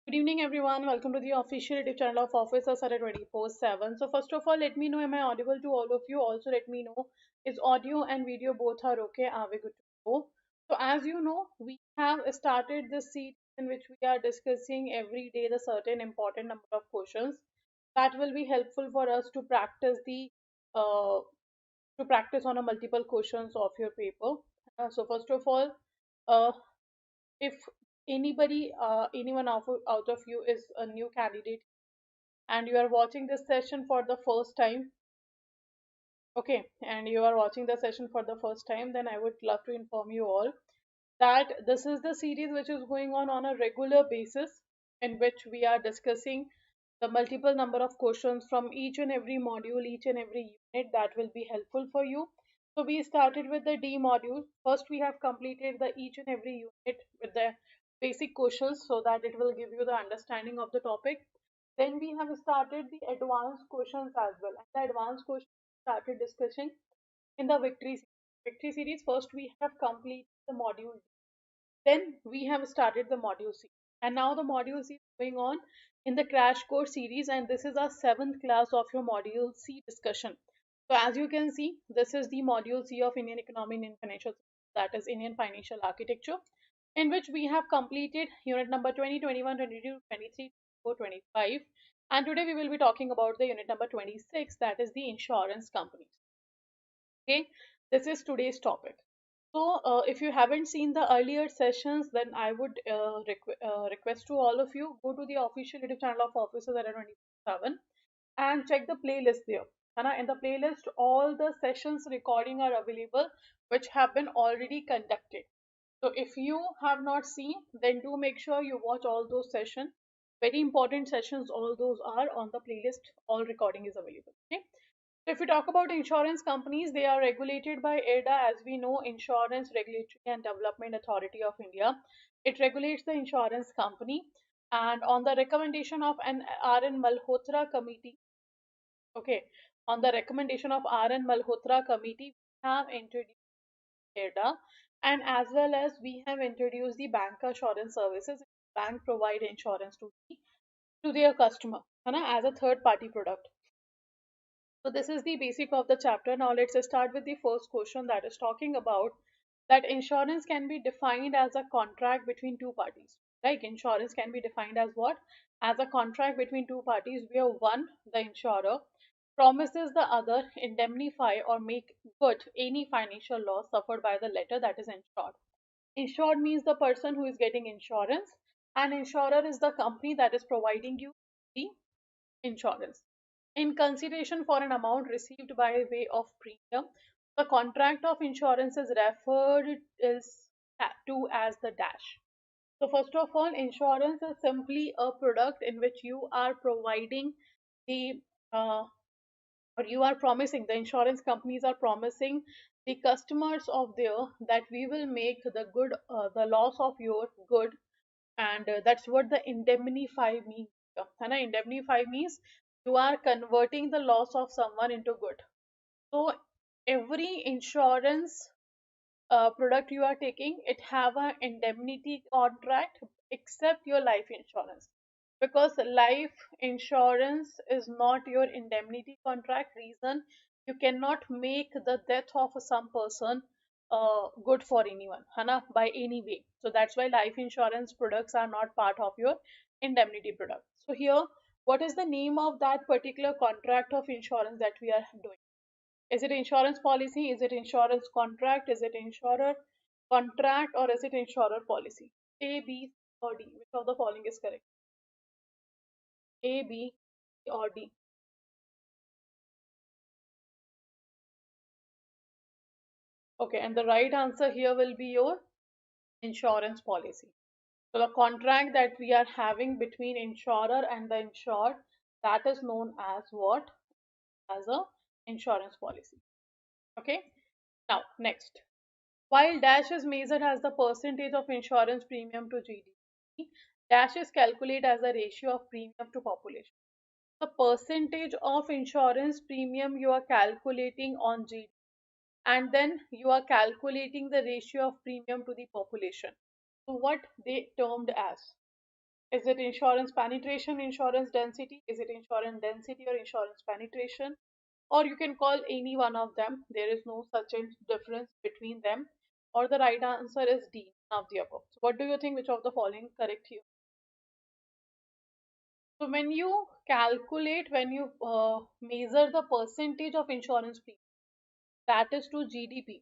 Good evening, everyone. Welcome to the official YouTube channel of Officer Sarah 24/7. So, first of all, let me know, am I audible to all of you? Also, let me know, is audio and video both are okay? Are we good to go? So, as you know, we have started this series in which we are discussing every day the certain important number of questions that will be helpful for us uh, to practice on a multiple questions of your paper. So, first of all, uh, if anyone out of you is a new candidate and you are watching this session for the first time, okay, and you are watching the session for the first time, then I would love to inform you all that this is the series which is going on a regular basis, in which we are discussing the multiple number of questions from each and every module, each and every unit that will be helpful for you. So we started with the D module. First, we have completed the each and every unit with the basic questions so that it will give you the understanding of the topic. Then we have started the advanced questions as well. And the advanced questions started discussing in the victory series. First, we have completed the module D. Then we have started the module C. And now the module C is going on in the crash course series, and this is our seventh class of your module C discussion. So as you can see, this is the module C of Indian Economy and Indian Financial, that is Indian Financial Architecture, in which we have completed unit number 20, 21, 22, 23, 24, 25. And today we will be talking about the unit number 26, that is the insurance companies. Okay, this is today's topic. So, if you haven't seen the earlier sessions, then I would request to all of you go to the official YouTube channel of Officers at 27 and check the playlist there. In the playlist, all the sessions recording are available, which have been already conducted. So, if you have not seen, then do make sure you watch all those sessions. Very important sessions, all those are on the playlist. All recording is available. Okay. So if we talk about insurance companies, they are regulated by Adda, as we know, Insurance Regulatory and Development Authority of India. It regulates the insurance company, and on the recommendation of an R.N. Malhotra committee, okay, on the recommendation of R.N. Malhotra committee, we have introduced Adda, and as well as we have introduced the bank assurance services. Bank provide insurance to their customer, as a third party product. So this is the basic of the chapter. Now let's start with the first question, that is talking about that insurance can be defined as a contract between two parties. Like insurance can be defined as what? As a contract between two parties where one, the insurer, promises the other indemnify or make good any financial loss suffered by the latter, that is insured. Insured means the person who is getting insurance, and insurer is the company that is providing you the insurance. In consideration for an amount received by way of premium, the contract of insurance is referred is to as the dash. So first of all, insurance is simply a product in which you are providing the or you are promising, the insurance companies are promising the customers of their that we will make the loss of your good, and that's what the indemnify means. Indemnify means you are converting the loss of someone into good. So every insurance product you are taking, it have an indemnity contract except your life insurance, because life insurance is not your indemnity contract. Reason, you cannot make the death of some person good for anyone, by any way. So that's why life insurance products are not part of your indemnity product. So here, what is the name of that particular contract of insurance that we are doing? Is it insurance policy? Is it insurance contract? Is it insurer contract, or is it insurer policy? A, B, or D? Which of the following is correct? A, B, or D? Okay, and the right answer here will be your insurance policy. So the contract that we are having between insurer and the insured, that is known as what? As a insurance policy. Okay. Now next. While dash is measured as the percentage of insurance premium to GDP, dash is calculated as a ratio of premium to population. The percentage of insurance premium you are calculating on GDP, and then you are calculating the ratio of premium to the population. So what they termed as? Is it insurance penetration, insurance density? Is it insurance density or insurance penetration? Or you can call any one of them. There is no such a difference between them. Or the right answer is D, none of the above. So what do you think? Which of the following correct here? So when you calculate, when you measure the percentage of insurance premium, that is to GDP.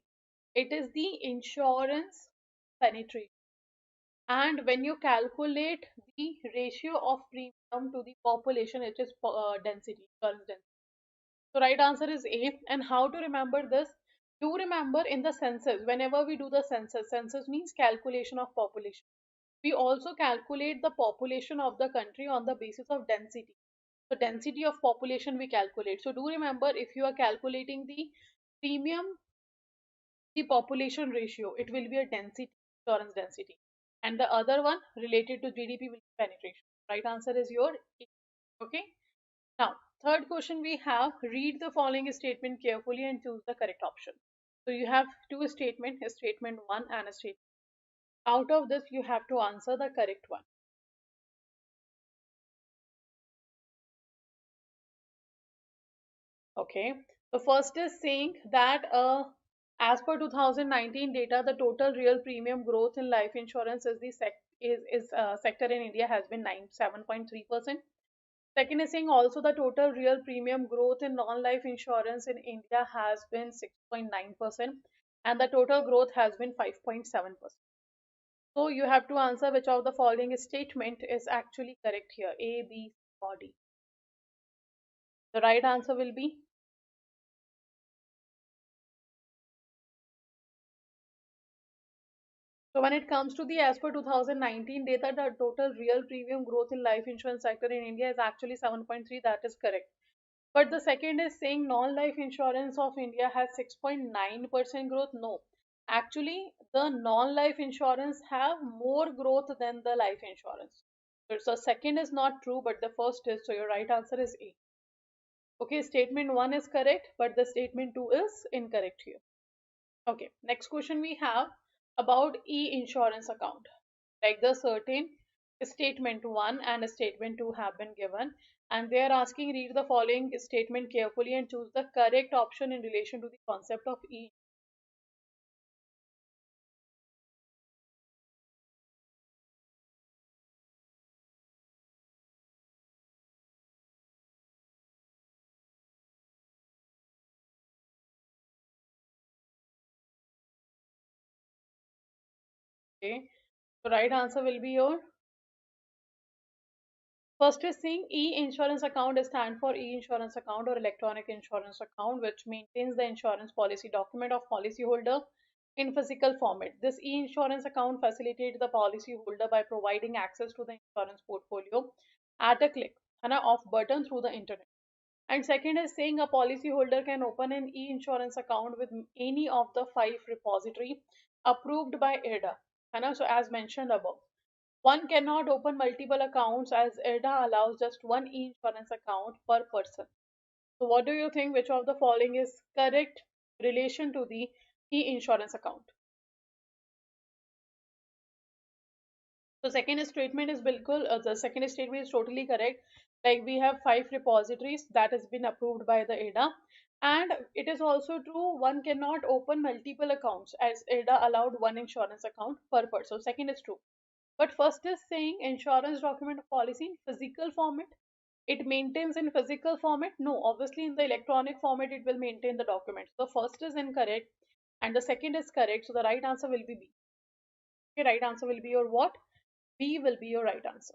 It is the insurance penetration. And when you calculate the ratio of premium to the population, it is density, insurance density. So right answer is A. And how to remember this? Do remember in the census, whenever we do the census, census means calculation of population. We also calculate the population of the country on the basis of density. So density of population we calculate. So do remember, if you are calculating the premium, the population ratio, it will be a density, insurance density. And the other one related to GDP will be penetration. Right answer is your A. Okay. Now, third question we have, read the following statement carefully and choose the correct option. So you have two statements, a statement 1 and a statement. Out of this, you have to answer the correct one. Okay. The first is saying that as per 2019 data, the total real premium growth in life insurance is the sector in India has been 7.3%. Second is saying also the total real premium growth in non-life insurance in India has been 6.9% and the total growth has been 5.7%. So you have to answer which of the following statement is actually correct here, A, B, or D. The right answer will be, so when it comes to the as per 2019 data, the total real premium growth in life insurance sector in India is actually 7.3. That is correct. But the second is saying non-life insurance of India has 6.9% growth. No, actually the non-life insurance have more growth than the life insurance. So second is not true, but the first is. So your right answer is A. Okay, statement 1 is correct, but the statement 2 is incorrect here. Okay, next question we have about e-insurance account. Like the certain statement 1 and statement 2 have been given, and they are asking read the following statement carefully and choose the correct option in relation to the concept of e. Okay, so right answer will be your first is saying e-insurance account is stand for e-insurance account or electronic insurance account, which maintains the insurance policy document of policyholder in physical format. This e-insurance account facilitates the policyholder by providing access to the insurance portfolio at a click and a off button through the internet. And second is saying a policyholder can open an e-insurance account with any of the five repository approved by IRDA. So as mentioned above. One cannot open multiple accounts as IRDA allows just one e-insurance account per person. So what do you think? Which of the following is correct relation to the e-insurance account? So second statement is the second statement is totally correct. Like we have five repositories that has been approved by the IRDA, and it is also true one cannot open multiple accounts as IRDA allowed one insurance account per person. So second is true. But first is saying insurance document policy in physical format. It maintains in physical format. No, obviously in the electronic format it will maintain the document. So the first is incorrect and the second is correct. So the right answer will be B. Okay, right answer will be your what? B will be your right answer.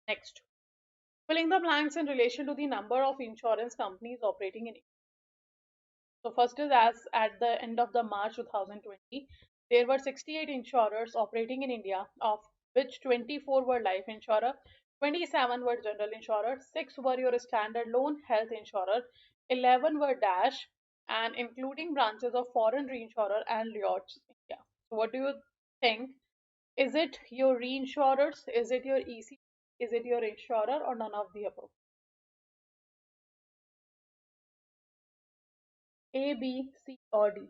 Next, filling the blanks in relation to the number of insurance companies operating in India. So first is as at the end of the March 2020, there were 68 insurers operating in India, of which 24 were life insurer, 27 were general insurer, 6 were your standalone health insurer, 11 were dash, and including branches of foreign reinsurer and Lloyd's India. So what do you think? Is it your reinsurers? Is it your EC? Is it your insurer or none of the above? A, B, C, or D?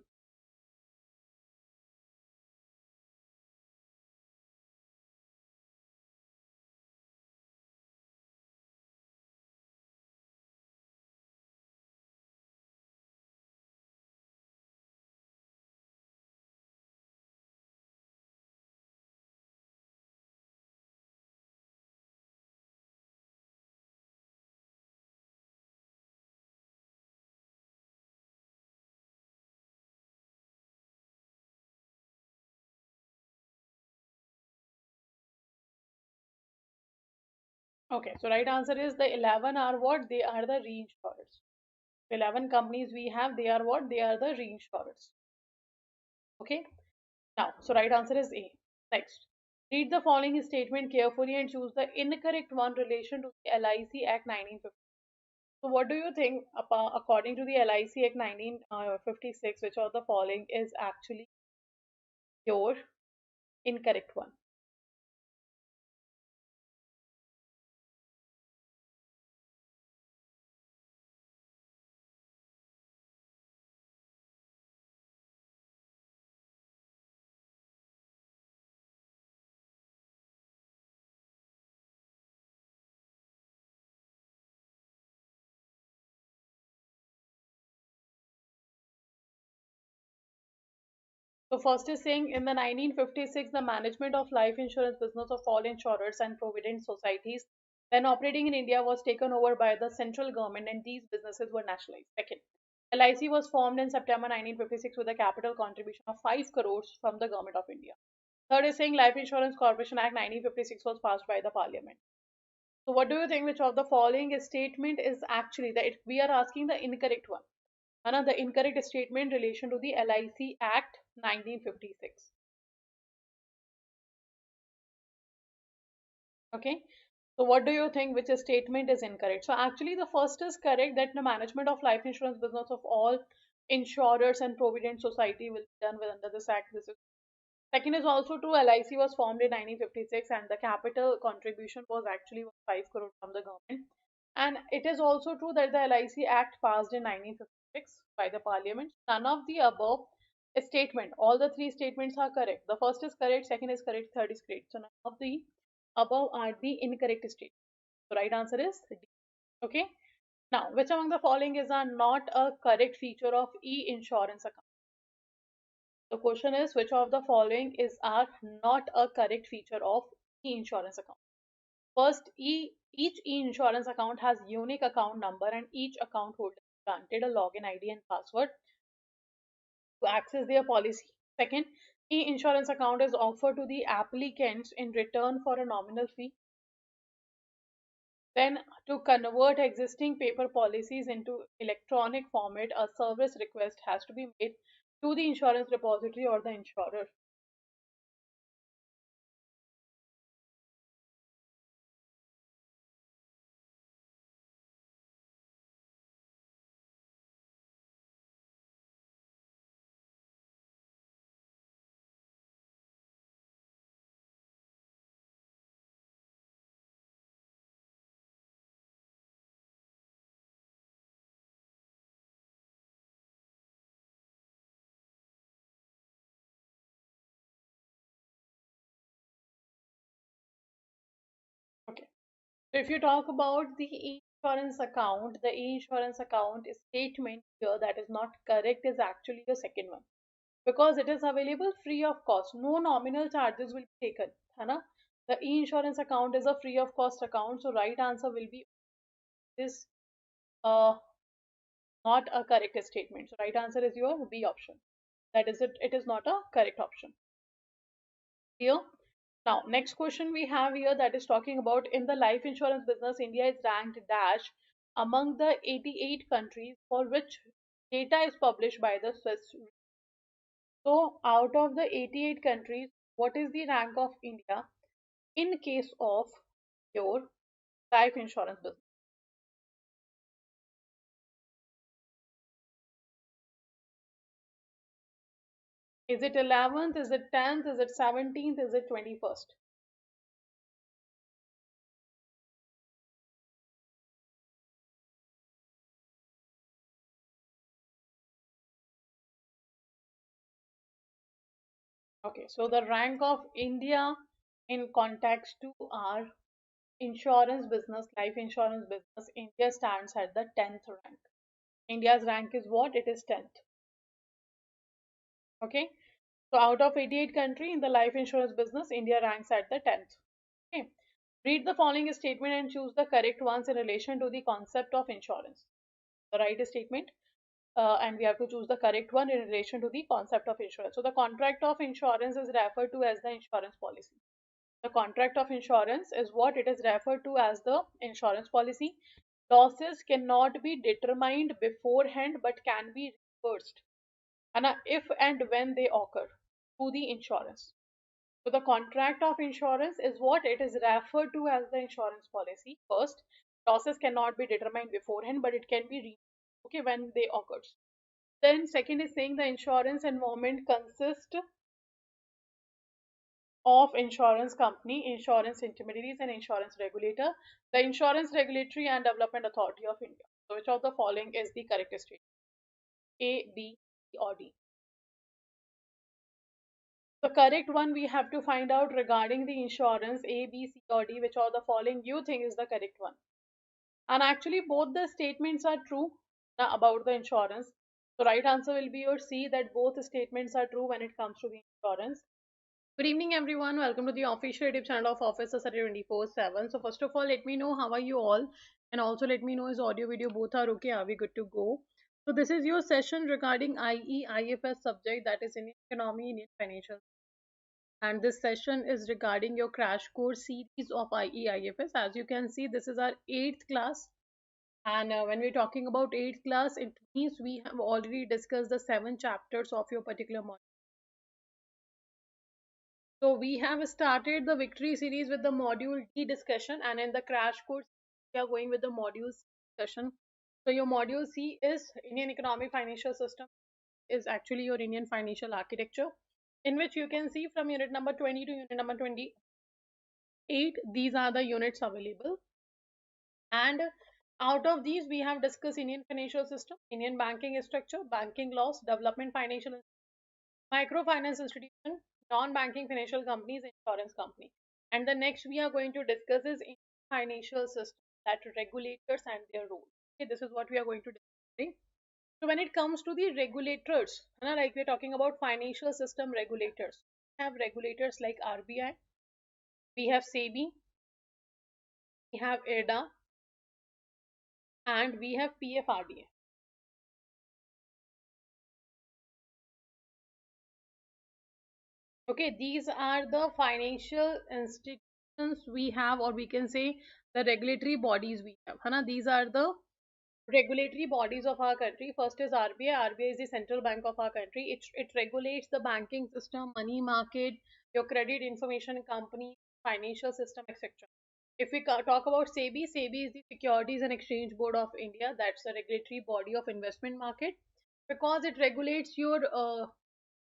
Okay, so right answer is the 11 are what? They are the reinsurers. 11 companies we have, they are what? They are the reinsurers. Okay, now, so right answer is A. Next, read the following statement carefully and choose the incorrect one relation to the LIC Act 1950. So, what do you think, according to the LIC Act 1956, which of the following is actually your incorrect one? So first is saying in the 1956, the management of life insurance business of all insurers and provident societies then operating in India was taken over by the central government and these businesses were nationalized. Second, LIC was formed in September 1956 with a capital contribution of 5 crores from the government of India. Third is saying Life Insurance Corporation Act 1956 was passed by the parliament. So what do you think which of the following statement is actually that we are asking the incorrect one? Another incorrect statement in relation to the LIC Act 1956. Okay. So what do you think which statement is incorrect? So actually the first is correct that the management of life insurance business of all insurers and provident society will be done with under this act. This is second is also true. LIC was formed in 1956 and the capital contribution was actually 5 crore from the government. And it is also true that the LIC Act passed in 1956 by the parliament. None of the above statement, all the three statements are correct. The first is correct, second is correct, third is correct. So none of the above are the incorrect statements. So right answer is D. Okay. Now, which among the following is not a correct feature of e-insurance account? The question is which of the following is are not a correct feature of e-insurance account? First, each e-insurance account has unique account number and each account holder is granted a login ID and password to access their policy. Second, e-insurance account is offered to the applicants in return for a nominal fee. Then, to convert existing paper policies into electronic format, a service request has to be made to the insurance repository or the insurer. Okay. So if you talk about the e-insurance account, the e-insurance account statement here that is not correct is actually the second one because it is available free of cost. No nominal charges will be taken. है ना? The e-insurance account is a free of cost account. So right answer will be this not a correct statement. So right answer is your B option. That is it. It is not a correct option. Here. Now, next question we have here that is talking about in the life insurance business, India is ranked dash among the 88 countries for which data is published by the Swiss. So, out of the 88 countries, what is the rank of India in case of your life insurance business? Is it 11th? Is it 10th? Is it 17th? Is it 21st? Okay, so the rank of India in context to our insurance business, life insurance business, India stands at the 10th rank. India's rank is what? It is 10th. Okay. So out of 88 country in the life insurance business, India ranks at the 10th. Okay. Read the following statement and choose the correct ones in relation to the concept of insurance. The right statement. And we have to choose the correct one in relation to the concept of insurance. So the contract of insurance is referred to as the insurance policy. The contract of insurance is what it is referred to as the insurance policy. Losses cannot be determined beforehand but can be reversed and if and when they occur through the insurance. So the contract of insurance is what it is referred to as the insurance policy. First, losses cannot be determined beforehand, but it can be okay when they occur. Then second is saying the insurance environment consists of insurance company, insurance intermediaries, and insurance regulator. The Insurance Regulatory and Development Authority of India. So which of the following is the correct statement? A, B, C, or D? The correct one we have to find out regarding the insurance A, B, C, or D, which of the following you think is the correct one. And actually, both the statements are true about the insurance. So, right answer will be your C, that both statements are true when it comes to the insurance. Good evening, everyone. Welcome to the official YouTube channel of Officer Study 24/7. So, first of all, let me know how are you all, and also let me know is audio video both are okay. Are we good to go? So, this is your session regarding IE IFS subject, that is Indian Economy, Indian Financial, and this session is regarding your crash course series of IE IFS. As you can see, this is our 8th class, and when we're talking about 8th class, it means we have already discussed the 7 chapters of your particular module. So we have started the victory series with the module D discussion, and in the crash course we are going with the module C discussion. So your module C is Indian Economic Financial System, is actually your Indian financial architecture, in which you can see from unit number 20 to unit number 28, these are the units available. And out of these, we have discussed Indian financial system, Indian banking structure, banking laws, development financial, microfinance institution, non-banking financial companies, insurance company. And the next we are going to discuss is Indian financial system, that regulators and their role. Okay, this is what we are going to discuss today. So when it comes to the regulators, like we're talking about financial system regulators, we have regulators like RBI, we have SEBI, we have Adda, and we have PFRDA. Okay, these are the financial institutions we have, or we can say the regulatory bodies we have. Hana, these are the regulatory bodies of our country. First is RBI. RBI is the central bank of our country. It regulates the banking system, money market, your credit information company, financial system, etc. If we talk about SEBI, SEBI is the Securities and Exchange Board of India. That's the regulatory body of investment market, because it regulates your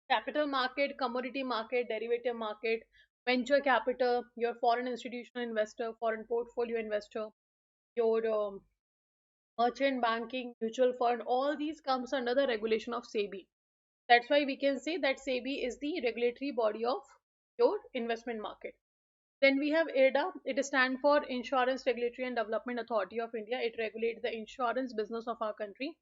capital market, commodity market, derivative market, venture capital, your foreign institutional investor, foreign portfolio investor, your merchant banking, mutual fund, all these comes under the regulation of SEBI. That's why we can say that SEBI is the regulatory body of your investment market. Then we have IRDA. It stands for Insurance Regulatory and Development Authority of India. It regulates the insurance business of our country.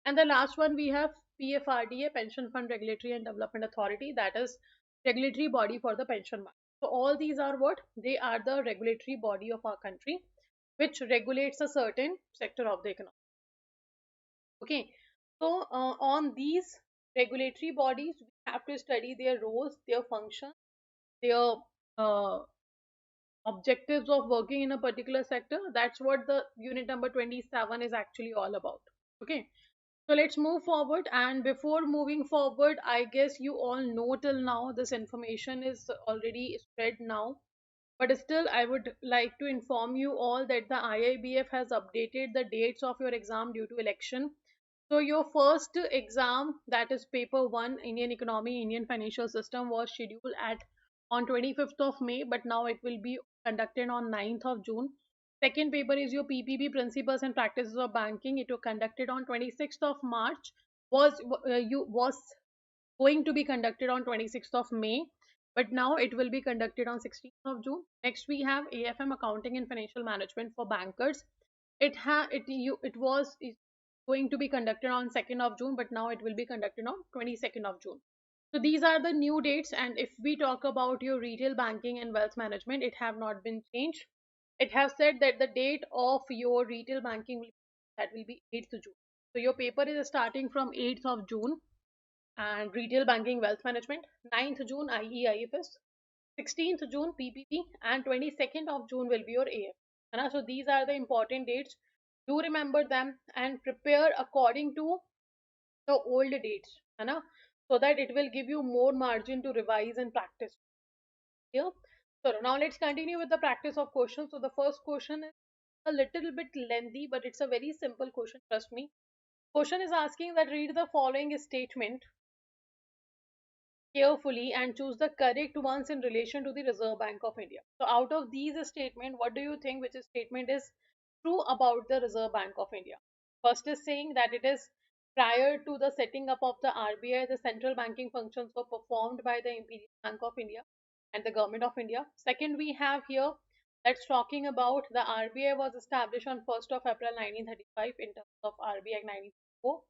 And the last one we have PFRDA, Pension Fund Regulatory and Development Authority, that is regulatory body for the pension market. So all these are what? They are the regulatory body of our country which regulates a certain sector of the economy. Okay, so on these regulatory bodies, we have to study their roles, their functions, their uh, objectives of working in a particular sector. That's what the unit number 27 is actually all about. Okay, so let's move forward. And before moving forward, I guess you all know till now this information is already spread now. But still, I would like to inform you all that the IIBF has updated the dates of your exam due to election. So your first exam, that is paper 1, Indian Economy, Indian Financial System, was scheduled at on 25th of May, but now it will be conducted on 9th of June. Second paper is your PPB, Principles and Practices of Banking. It was conducted on 26th of March. Was going to be conducted on 26th of May, but now it will be conducted on 16th of June. Next we have AFM, Accounting and Financial Management for Bankers. It was going to be conducted on 2nd of June, but now it will be conducted on 22nd of June. So these are the new dates. And if we talk about your retail banking and wealth management, it have not been changed. It has said that the date of your retail banking will be 8th June. So your paper is starting from 8th of June, and retail banking wealth management 9th June IE IFS, 16th June PPP, and 22nd of June will be your AF. So these are the important dates. Do remember them and prepare according to the old dates, so that it will give you more margin to revise and practice here. So now let's continue with the practice of questions. So the first question is a little bit lengthy, but it's a very simple question, trust me. Question is asking that read the following statement carefully and choose the correct ones in relation to the Reserve Bank of India. So out of these statement, what do you think which statement is true about the Reserve Bank of India? First is saying that it is prior to the setting up of the RBI, the central banking functions were performed by the Imperial Bank of India and the Government of India. Second, we have here that's talking about the RBI was established on 1st of April 1935 in terms of RBI Act 1934.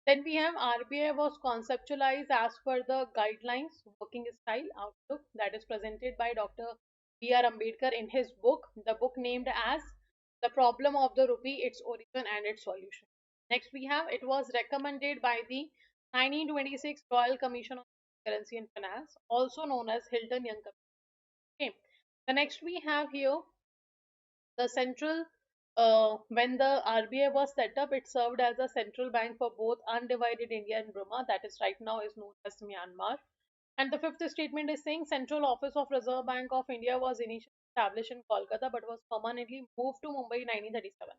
Then we have RBI was conceptualized as per the guidelines, working style, outlook that is presented by Dr. B.R. Ambedkar in his book, the book named as The Problem of the Rupee, Its Origin and Its Solution. Next we have, it was recommended by the 1926 Royal Commission on Currency and Finance, also known as Hilton Young Commission. Okay. The next we have here the central, when the RBI was set up, it served as a central bank for both undivided India and Burma, that is right now is known as Myanmar. And the fifth statement is saying Central Office of Reserve Bank of India was initially established in Kolkata but was permanently moved to Mumbai in 1937.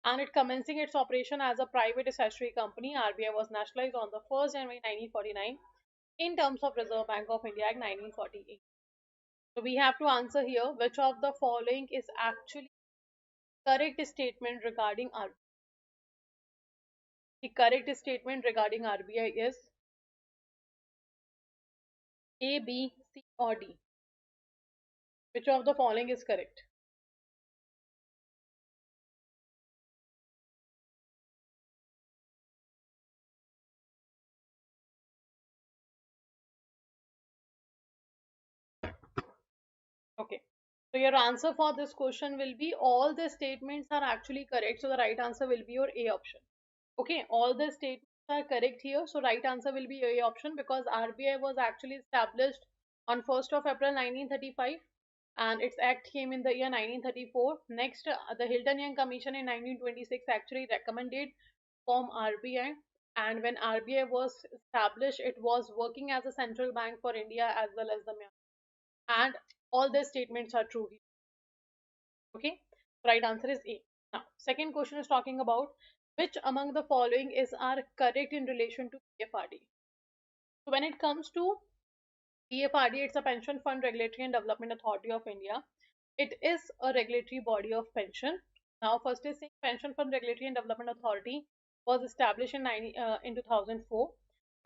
And it commencing its operation as a private statutory company, RBI was nationalized on the 1st January 1949 in terms of Reserve Bank of India Act 1948. So we have to answer here which of the following is actually correct statement regarding RBI. The correct statement regarding RBI is A, B, C or D. Which of the following is correct? Okay. So your answer for this question will be all the statements are actually correct. So the right answer will be your A option. Okay, all the statements are correct here. So right answer will be A option because RBI was actually established on 1st of April 1935 and its act came in the year 1934. Next, the Hilton Young Commission in 1926 actually recommended form RBI, and when RBI was established, it was working as a central bank for India as well as the Myanmar. And all the statements are true here. Okay, right answer is A. Now, second question is talking about which among the following is are correct in relation to PFRD. So when it comes to PFRD, it's a Pension Fund Regulatory and Development Authority of India. It is a regulatory body of pension. Now, first is saying Pension Fund Regulatory and Development Authority was established in 2004.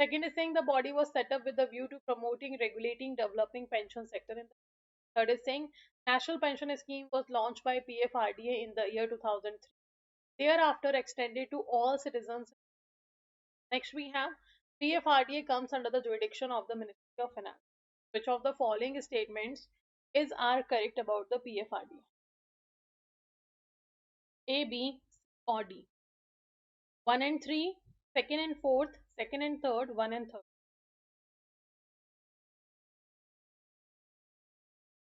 Second is saying the body was set up with the view to promoting, regulating, developing pension sector in the. Third is saying National Pension Scheme was launched by PFRDA in the year 2003. Thereafter extended to all citizens. Next we have PFRDA comes under the jurisdiction of the Ministry of Finance. Which of the following statements are correct about the PFRDA? A, B, C or D? 1 and 3, second and fourth, second and third, 1 and third.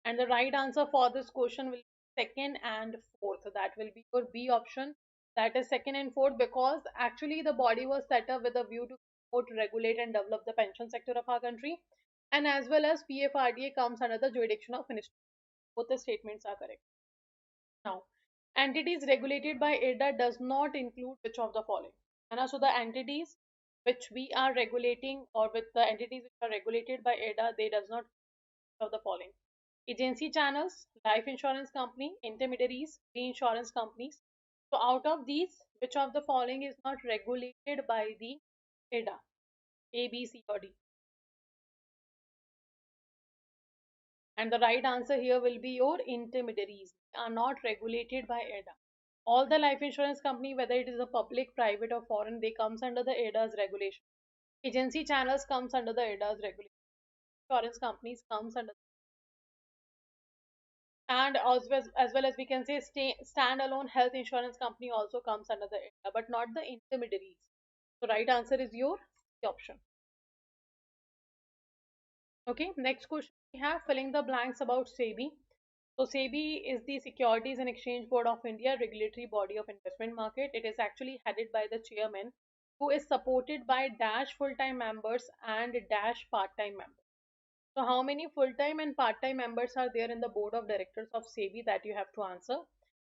And the right answer for this question will be second and fourth. That will be your B option. That is second and fourth because actually the body was set up with a view to promote, regulate and develop the pension sector of our country. And as well as PFRDA comes under the jurisdiction of Ministry. Both the statements are correct. Now, entities regulated by Adda does not include which of the following. And so the entities which we are regulating or with the entities which are regulated by Adda, they does not of the following: agency channels, life insurance company, intermediaries, reinsurance companies. So out of these, which of the following is not regulated by the ADA? A, B, C or D? And the right answer here will be your intermediaries. They are not regulated by ADA. All the life insurance company, whether it is a public, private or foreign, they comes under the ADA's regulation. Agency channels comes under the ADA's regulation. Insurance companies comes under, and as well as we can say standalone health insurance company also comes under the ADA, but not the intermediaries. So right answer is your C option. Okay, next question we have filling the blanks about SEBI. So SEBI is the Securities and Exchange Board of India, regulatory body of investment market. It is actually headed by the chairman, who is supported by dash full-time members and dash part-time members. So how many full-time and part-time members are there in the board of directors of SEBI, that you have to answer.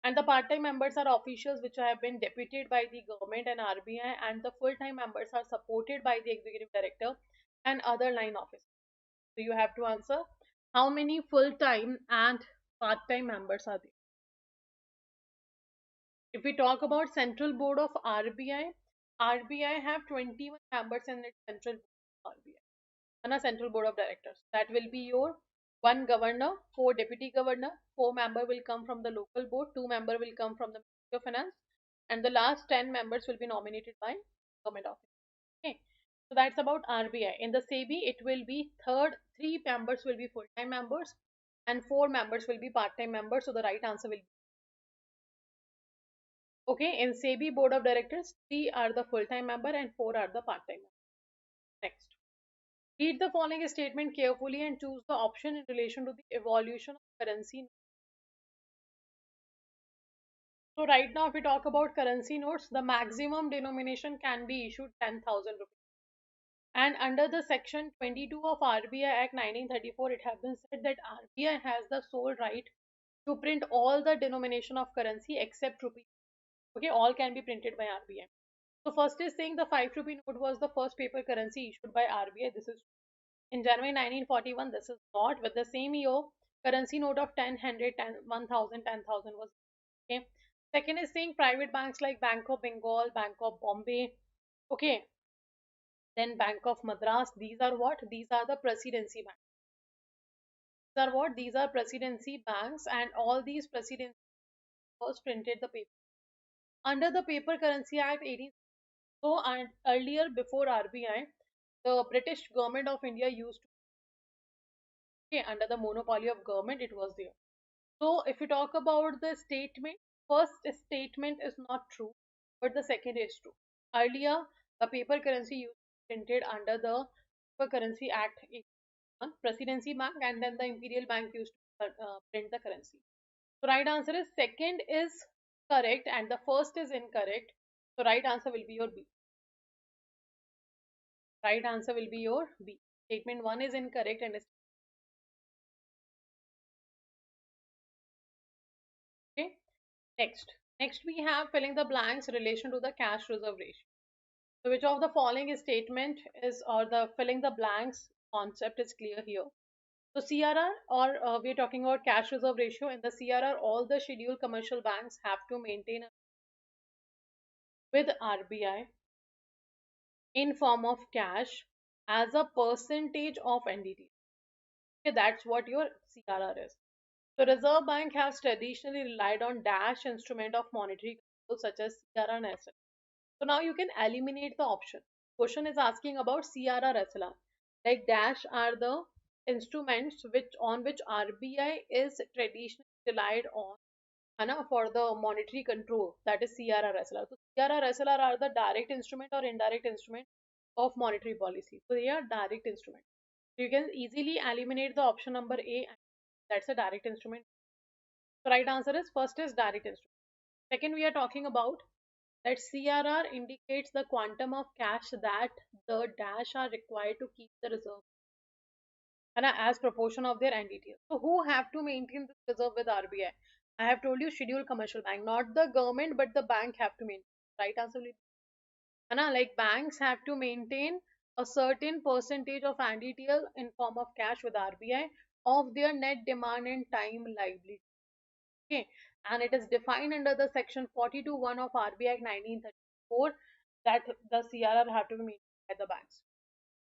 And the part-time members are officials which have been deputed by the government and RBI, and the full-time members are supported by the executive director and other line officers. So you have to answer how many full-time and part-time members are there. If we talk about Central Board of RBI, RBI have 21 members in its Central Board of RBI and a Central Board of Directors. That will be your one governor, four deputy governor, four member will come from the local board, two member will come from the Ministry of Finance, and the last 10 members will be nominated by government office. Okay, so that's about RBI. In the SEBI, it will be three members will be full-time members and four members will be part-time members. So the right answer will be okay. In SEBI board of directors, three are the full-time member and four are the part-time member. Next, read the following statement carefully and choose the option in relation to the evolution of currency. So right now, if we talk about currency notes, the maximum denomination can be issued 10,000 rupees. And under the section 22 of RBI Act 1934, it has been said that RBI has the sole right to print all the denomination of currency except rupee. Okay, all can be printed by RBI. So first is saying the 5 rupee note was the first paper currency issued by RBI. This is in January 1941. This is not. With the same year, currency note of 10, 100, 10, 1000, 10,000 was okay. Second is saying private banks like Bank of Bengal, Bank of Bombay, okay, then Bank of Madras. These are what? These are the presidency banks. These are what? These are presidency banks, and all these presidency first printed the paper under the Paper Currency Act 18. So, and earlier before RBI, the British government of India used to, okay, under the monopoly of government, it was there. So, if you talk about the statement, first statement is not true, but the second is true. Earlier, the paper currency used printed under the Paper Currency Act 81, Presidency Bank, and then the Imperial Bank used to print the currency. So, right answer is second is correct, and the first is incorrect. So, right answer will be your B. Right answer will be your B. Statement 1 is incorrect and is okay. Next we have filling the blanks relation to the cash reserve ratio. So which of the following statement is or the filling the blanks concept is clear here. So CRR or we are talking about cash reserve ratio. In the CRR, all the scheduled commercial banks have to maintain with RBI in form of cash as a percentage of NDT. Okay, that's what your CRR is. So Reserve Bank has traditionally relied on dash instrument of monetary control such as CRR and SLR. So now you can eliminate the option. Question is asking about CRR SLR. Like dash are the instruments which RBI is traditionally relied on for the monetary control, that is CRR SLR. So CRR SLR are the direct instrument or indirect instrument of monetary policy. So they are direct instrument. So you can easily eliminate the option number A, that's a direct instrument. So right answer is first is direct instrument. Second, we are talking about that CRR indicates the quantum of cash that the dash are required to keep the reserve and as proportion of their NDTL. So who have to maintain this reserve with RBI? I have told you scheduled commercial bank, not the government, but the bank have to maintain. Right answer will be like banks have to maintain a certain percentage of NDTL in form of cash with RBI of their net demand and time liability. Okay, and it is defined under the section 42(1) of RBI Act 1934 that the CRR have to be maintained by the banks,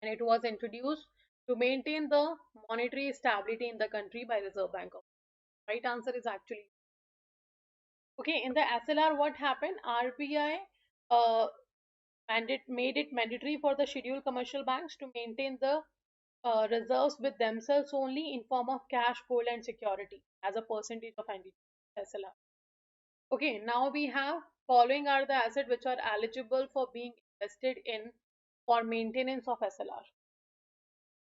and it was introduced to maintain the monetary stability in the country by Reserve Bank of India. Right answer is actually okay. In the SLR, what happened? RBI made it mandatory for the scheduled commercial banks to maintain the reserves with themselves only in form of cash, gold, and security as a percentage of SLR. Okay, now we have following are the assets which are eligible for being invested in for maintenance of SLR.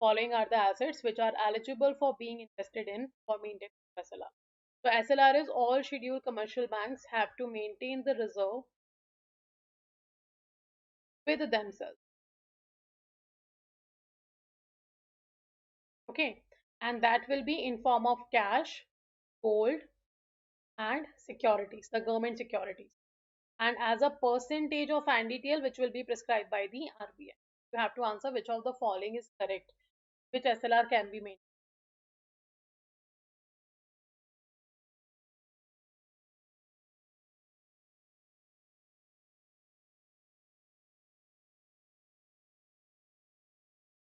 following are the assets which are eligible for being invested in for maintenance of SLR. So SLR is all scheduled commercial banks have to maintain the reserve with themselves. Okay, and that will be in form of cash, gold, and securities, the government securities, and as a percentage of NDTL which will be prescribed by the RBI. You have to answer which of the following is correct, which SLR can be made.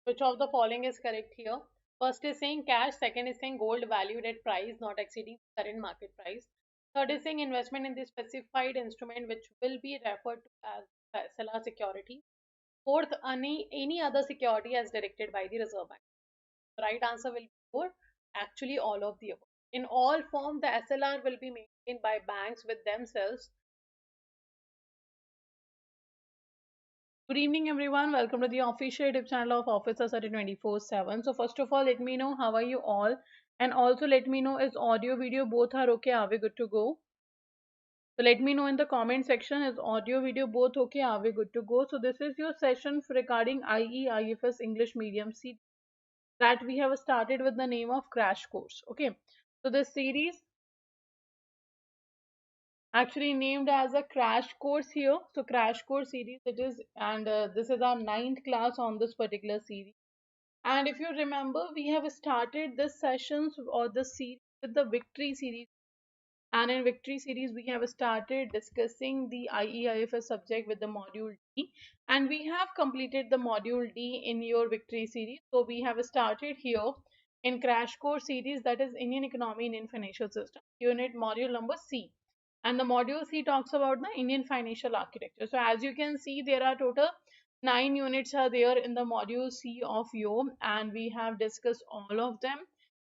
Which of the following is correct here? First is saying cash, second is saying gold valued at price not exceeding current market price. Third is saying investment in the specified instrument which will be referred to as SLR security. Fourth, any other security as directed by the Reserve Bank. The right answer will be four. Actually, all of the above. In all form, the SLR will be maintained by banks with themselves. Good evening, everyone. Welcome to the official YouTube channel of Officer Study 24/7. So, first of all, let me know how are you all, and also let me know is audio, video both are okay? Are we good to go? So, let me know in the comment section is audio, video both okay? Are we good to go? So, this is your session regarding IE IFS English Medium C that we have started with the name of Crash Course. Okay, so this series actually named as a crash course here. So crash course series it is, and this is our ninth class on this particular series. And if you remember, we have started this sessions or this series with the victory series, and in victory series we have started discussing the IEIFS subject with the module D, and we have completed the module D in your victory series. So we have started here in crash course series, that is Indian economy and Indian financial system, unit module number C, and the module C talks about the Indian financial architecture. So as you can see, there are total 9 units are there in the module C of YOM, and we have discussed all of them.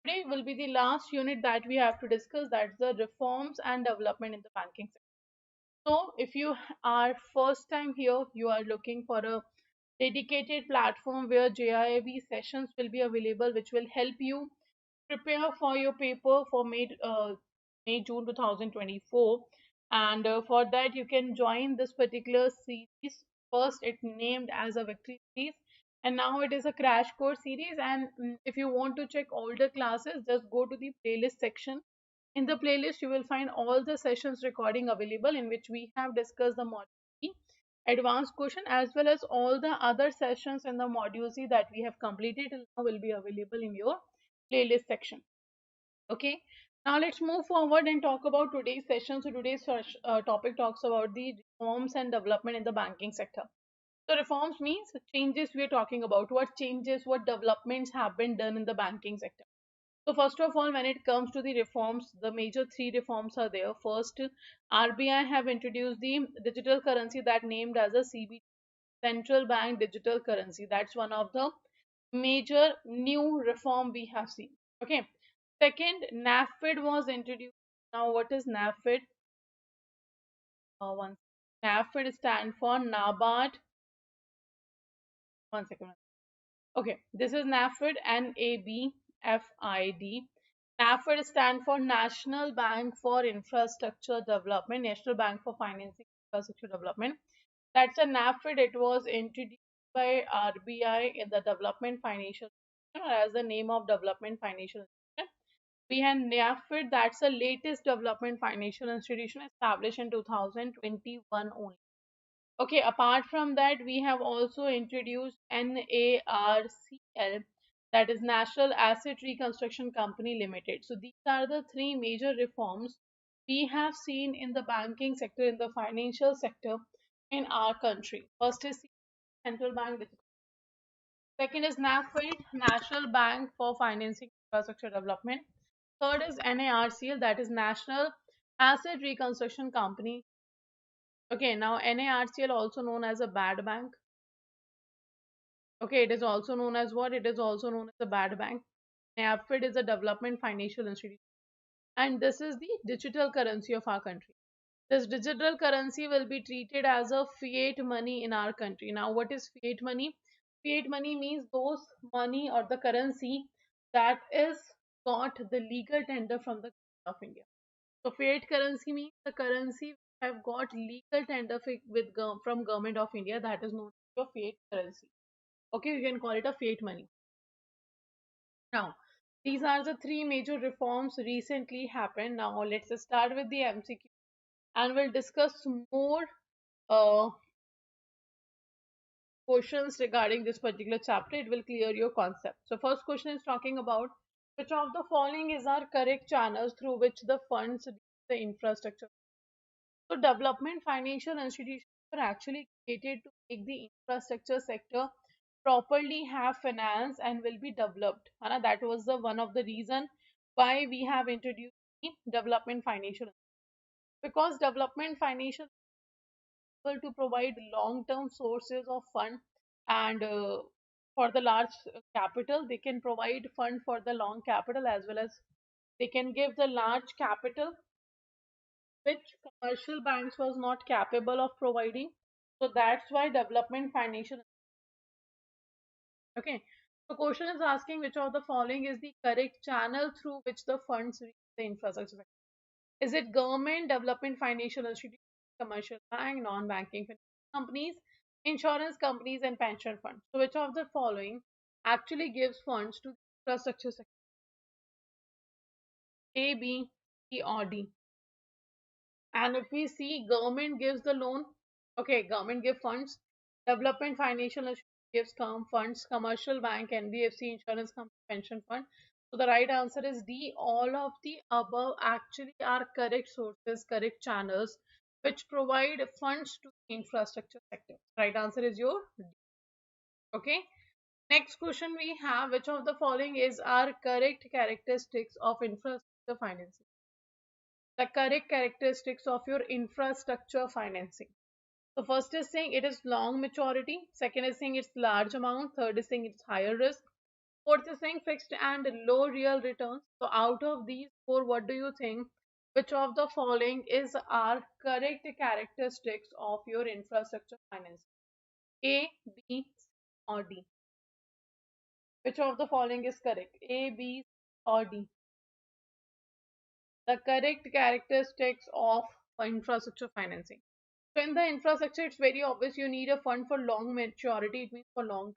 Today will be the last unit that we have to discuss, that's the reforms and development in the banking sector. So if you are first time here, you are looking for a dedicated platform where JIIB sessions will be available, which will help you prepare for your paper for May June 2024, and for that you can join this particular series. First it named as a victory series, and now it is a crash course series. And if you want to check older classes, just go to the playlist section. In the playlist you will find all the sessions recording available in which we have discussed the module advanced question, as well as all the other sessions in the module C that we have completed till now will be available in your playlist section. Okay, now let's move forward and talk about today's session. So today's topic talks about the reforms and development in the banking sector. So reforms means changes we are talking about. What changes, what developments have been done in the banking sector. So first of all, when it comes to the reforms, the major three reforms are there. First, RBI have introduced the digital currency that named as a CB, central bank digital currency. That's one of the major new reform we have seen. Okay. Second, NAFID was introduced. Now, what is NAFID? One. NAFID stand for NABARD. One second. Okay, this is NAFID, NABFID. NAFID stand for National Bank for Infrastructure Development, National Bank for Financing Infrastructure Development. That's a NAFID. It was introduced by RBI in the Development Financial Institution, or as the name of Development Financial Institution. We have NAFID, that's the latest development financial institution established in 2021 only. Okay, apart from that, we have also introduced NARCL, that is National Asset Reconstruction Company Limited. So these are the three major reforms we have seen in the banking sector, in the financial sector in our country. First is central bank. Second is NAFID, National Bank for Financing Infrastructure Development. Third is NARCL, that is National Asset Reconstruction Company. Okay, now NARCL, also known as a bad bank. Okay, it is also known as what? It is also known as a bad bank. NAFID is a development financial institution, and this is the digital currency of our country. This digital currency will be treated as a fiat money in our country. Now, what is fiat money? Fiat money means those money or the currency that is got the legal tender from the government of India. So fiat currency means the currency have got legal tender from government of India, that is known as your fiat currency. Okay, you can call it a fiat money. Now, these are the three major reforms recently happened. Now, let's start with the MCQ and we'll discuss more uh, questions regarding this particular chapter. It will clear your concept. So, first question is talking about which of the following is our correct channels through which the funds reach the infrastructure. So, development financial institutions were actually created to make the infrastructure sector properly have finance and will be developed. That was the one of the reason why we have introduced the development financial, because development financial able to provide long-term sources of fund, and for the large capital they can provide fund for the long capital, as well as they can give the large capital which commercial banks was not capable of providing. So that's why development financial. Okay. So question is asking which of the following is the correct channel through which the funds reach the infrastructure sector. Is it government, development financial institutions, commercial bank, non-banking companies, insurance companies, and pension funds? So which of the following actually gives funds to the infrastructure sector? A, B, C, or D? And if we see government gives the loan, okay, government give funds, development financial institution gives funds, commercial bank, NBFC, insurance company, pension fund. So the right answer is D. All of the above actually are correct sources, correct channels which provide funds to the infrastructure sector. Right answer is your D. Okay. Next question we have, which of the following is our correct characteristics of infrastructure financing? The correct characteristics of your infrastructure financing. So first is saying it is long maturity, second is saying it's large amount, third is saying it's higher risk, fourth is saying fixed and low real returns. So out of these four, what do you think? Which of the following is our correct characteristics of your infrastructure financing? A, B, C, or D? Which of the following is correct? A, B, or D? The correct characteristics of infrastructure financing. So in the infrastructure, it's very obvious you need a fund for long maturity. It means for long,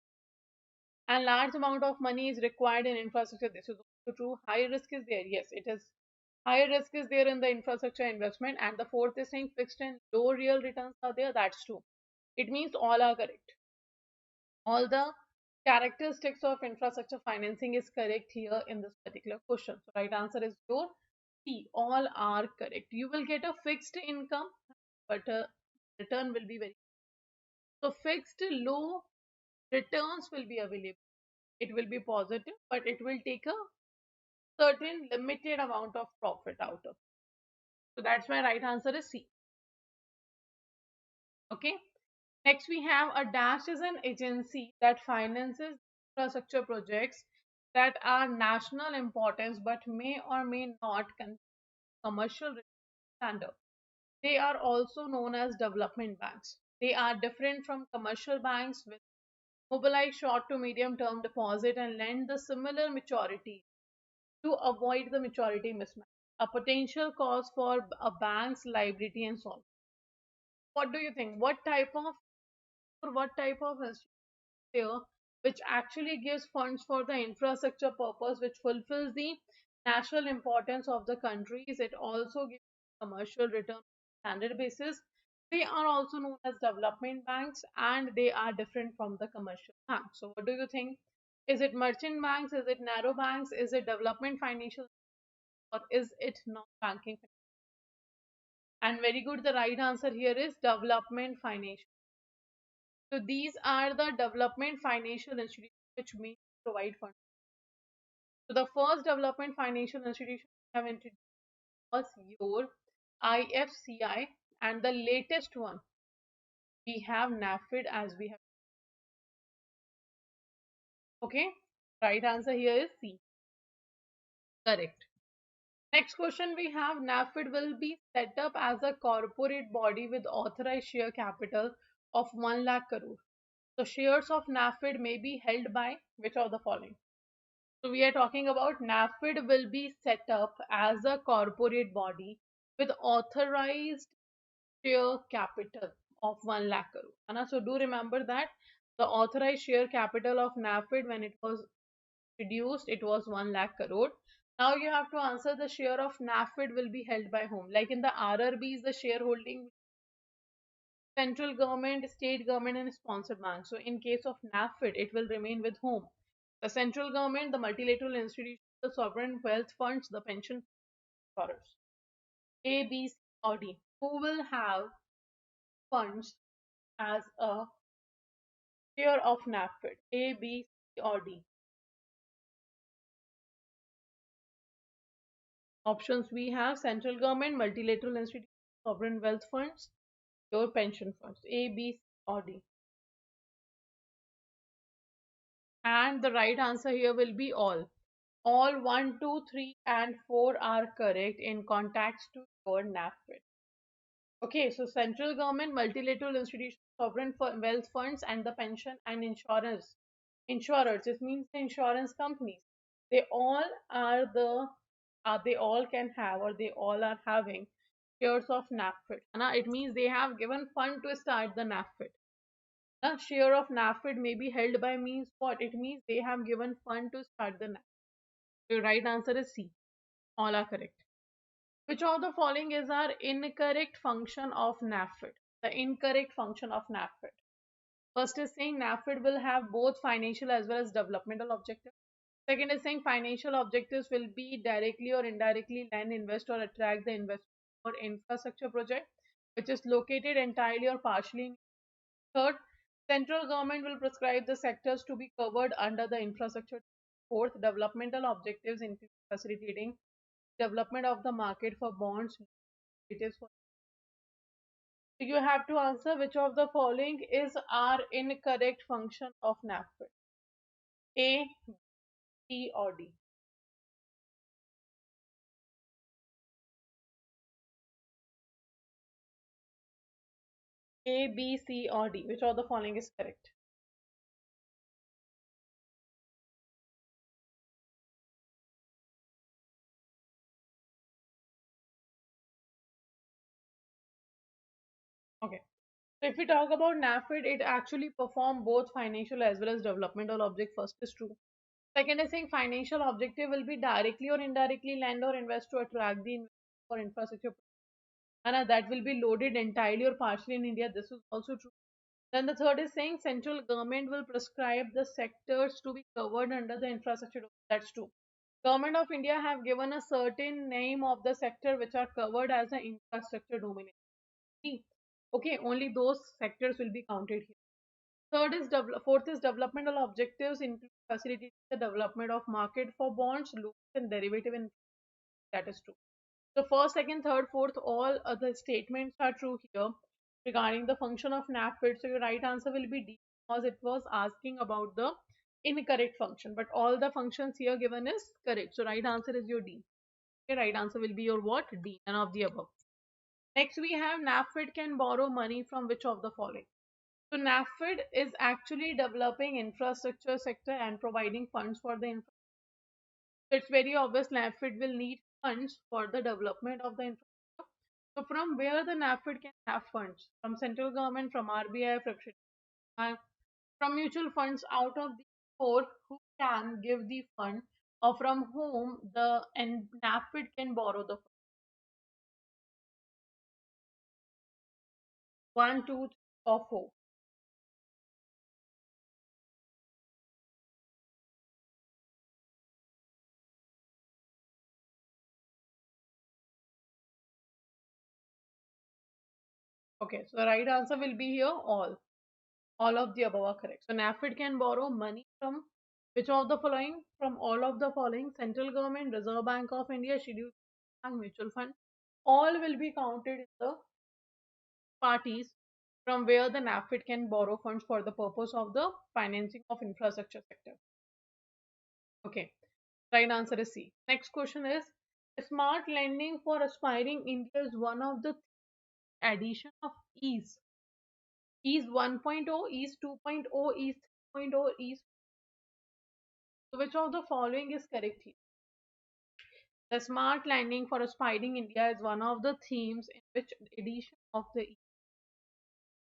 and large amount of money is required in infrastructure. This is also true. High risk is there. Yes, it is. Higher risk is there in the infrastructure investment. And the fourth is saying fixed and low real returns are there. That's true. It means all are correct. All the characteristics of infrastructure financing is correct here in this particular question. So right answer is your C. All are correct. You will get a fixed income, but return will be very, so fixed low returns will be available. It will be positive, but it will take a certain limited amount of profit out of. So that's why right answer is C. Okay. Next we have a dash is an agency that finances infrastructure projects that are national importance but may or may not contain commercial standard. They are also known as development banks. They are different from commercial banks with mobilize short to medium term deposit and lend the similar maturity to avoid the maturity mismatch, a potential cause for a bank's liability and solvency. What do you think? What type of institution there which actually gives funds for the infrastructure purpose, which fulfills the national importance of the countries? It also gives commercial return on standard basis. They are also known as development banks and they are different from the commercial banks. So what do you think? Is it merchant banks? Is it narrow banks? Is it development financial? Or is it non-banking? And very good, the right answer here is development financial. So these are the development financial institutions which may provide funds. So the first development financial institution we have introduced was your IFCI, and the latest one we have NAFID as we have. Okay, right answer here is C. Correct. Next question we have, NAFID will be set up as a corporate body with authorized share capital of 1 lakh crore. So shares of NAFID may be held by which of the following? So we are talking about NAFID will be set up as a corporate body with authorized share capital of 1 lakh crore. So do remember that the authorized share capital of NAFID when it was reduced, it was 1 lakh crore. Now you have to answer the share of NAFID will be held by whom? Like in the RRBs, the shareholding central government, state government, and sponsored banks. So in case of NAFID, it will remain with whom? The central government, the multilateral institutions, the sovereign wealth funds, the pension borrowers. A, B, C, or D. Who will have funds as a share of NAFID? A, B, C, or D? Options we have central government, multilateral institutions, sovereign wealth funds, your pension funds. A, B, C, or D. And the right answer here will be all. All 1, 2, 3, and 4 are correct in context to your NAFID. Okay, so central government, multilateral institutions, sovereign wealth funds, and the pension and insurance. Insurers, it means the insurance companies. They all are they all can have or they all are having shares of NAFID. It means they have given fund to start the NAFID. The share of NAFID may be held by means what? It means they have given fund to start the NAFID. The right answer is C. All are correct. Which of the following is our incorrect function of NAFID? The incorrect function of NAFID. First is saying NAFID will have both financial as well as developmental objectives. Second is saying financial objectives will be directly or indirectly lend, invest, or attract the investment for infrastructure project, which is located entirely or partially in. Third, central government will prescribe the sectors to be covered under the infrastructure. Fourth, developmental objectives include facilitating development of the market for bonds. It is for so you have to answer which of the following is our incorrect function of NAFID. A, C, or D. A, B, C, or D. Which of the following is correct? Okay. So if we talk about NAFID, it actually perform both financial as well as developmental object. First is true. Second is saying financial objective will be directly or indirectly lend or invest to attract the investment for infrastructure. And that will be loaded entirely or partially in India. This is also true. Then the third is saying central government will prescribe the sectors to be covered under the infrastructure. That's true. Government of India have given a certain name of the sector which are covered as an infrastructure domain. Okay, only those sectors will be counted here. Fourth is developmental objectives include facilitating the development of market for bonds, loans, and derivative. And that is true. So first, second, third, fourth, all other statements are true here regarding the function of NAFID. So your right answer will be D because it was asking about the incorrect function. But all the functions here given is correct. So right answer is your D. Okay, right answer will be your what? D. None of the above. Next we have NAFID can borrow money from which of the following? So NAFID is actually developing infrastructure sector and providing funds for the infrastructure. So it's very obvious NAFID will need funds for the development of the infrastructure. So from where the NAFID can have funds? From central government, from RBI, from mutual funds. Out of the four, who can give the fund or from whom the NAFID can borrow the fund? One, two, three, or four. Okay, so the right answer will be here all. All of the above are correct. So NAFID can borrow money from which of the following? From all of the following: central government, Reserve Bank of India, scheduled bank, mutual fund. All will be counted in the parties from where the NAFID can borrow funds for the purpose of the financing of infrastructure sector. Okay, right answer is C. Next question is smart lending for aspiring India is one of the addition of ease. Ease 1.0, Ease 2.0, Ease 3.0, Ease. So which of the following is correct here? The smart landing for aspiring India is one of the themes in which edition of the Ease.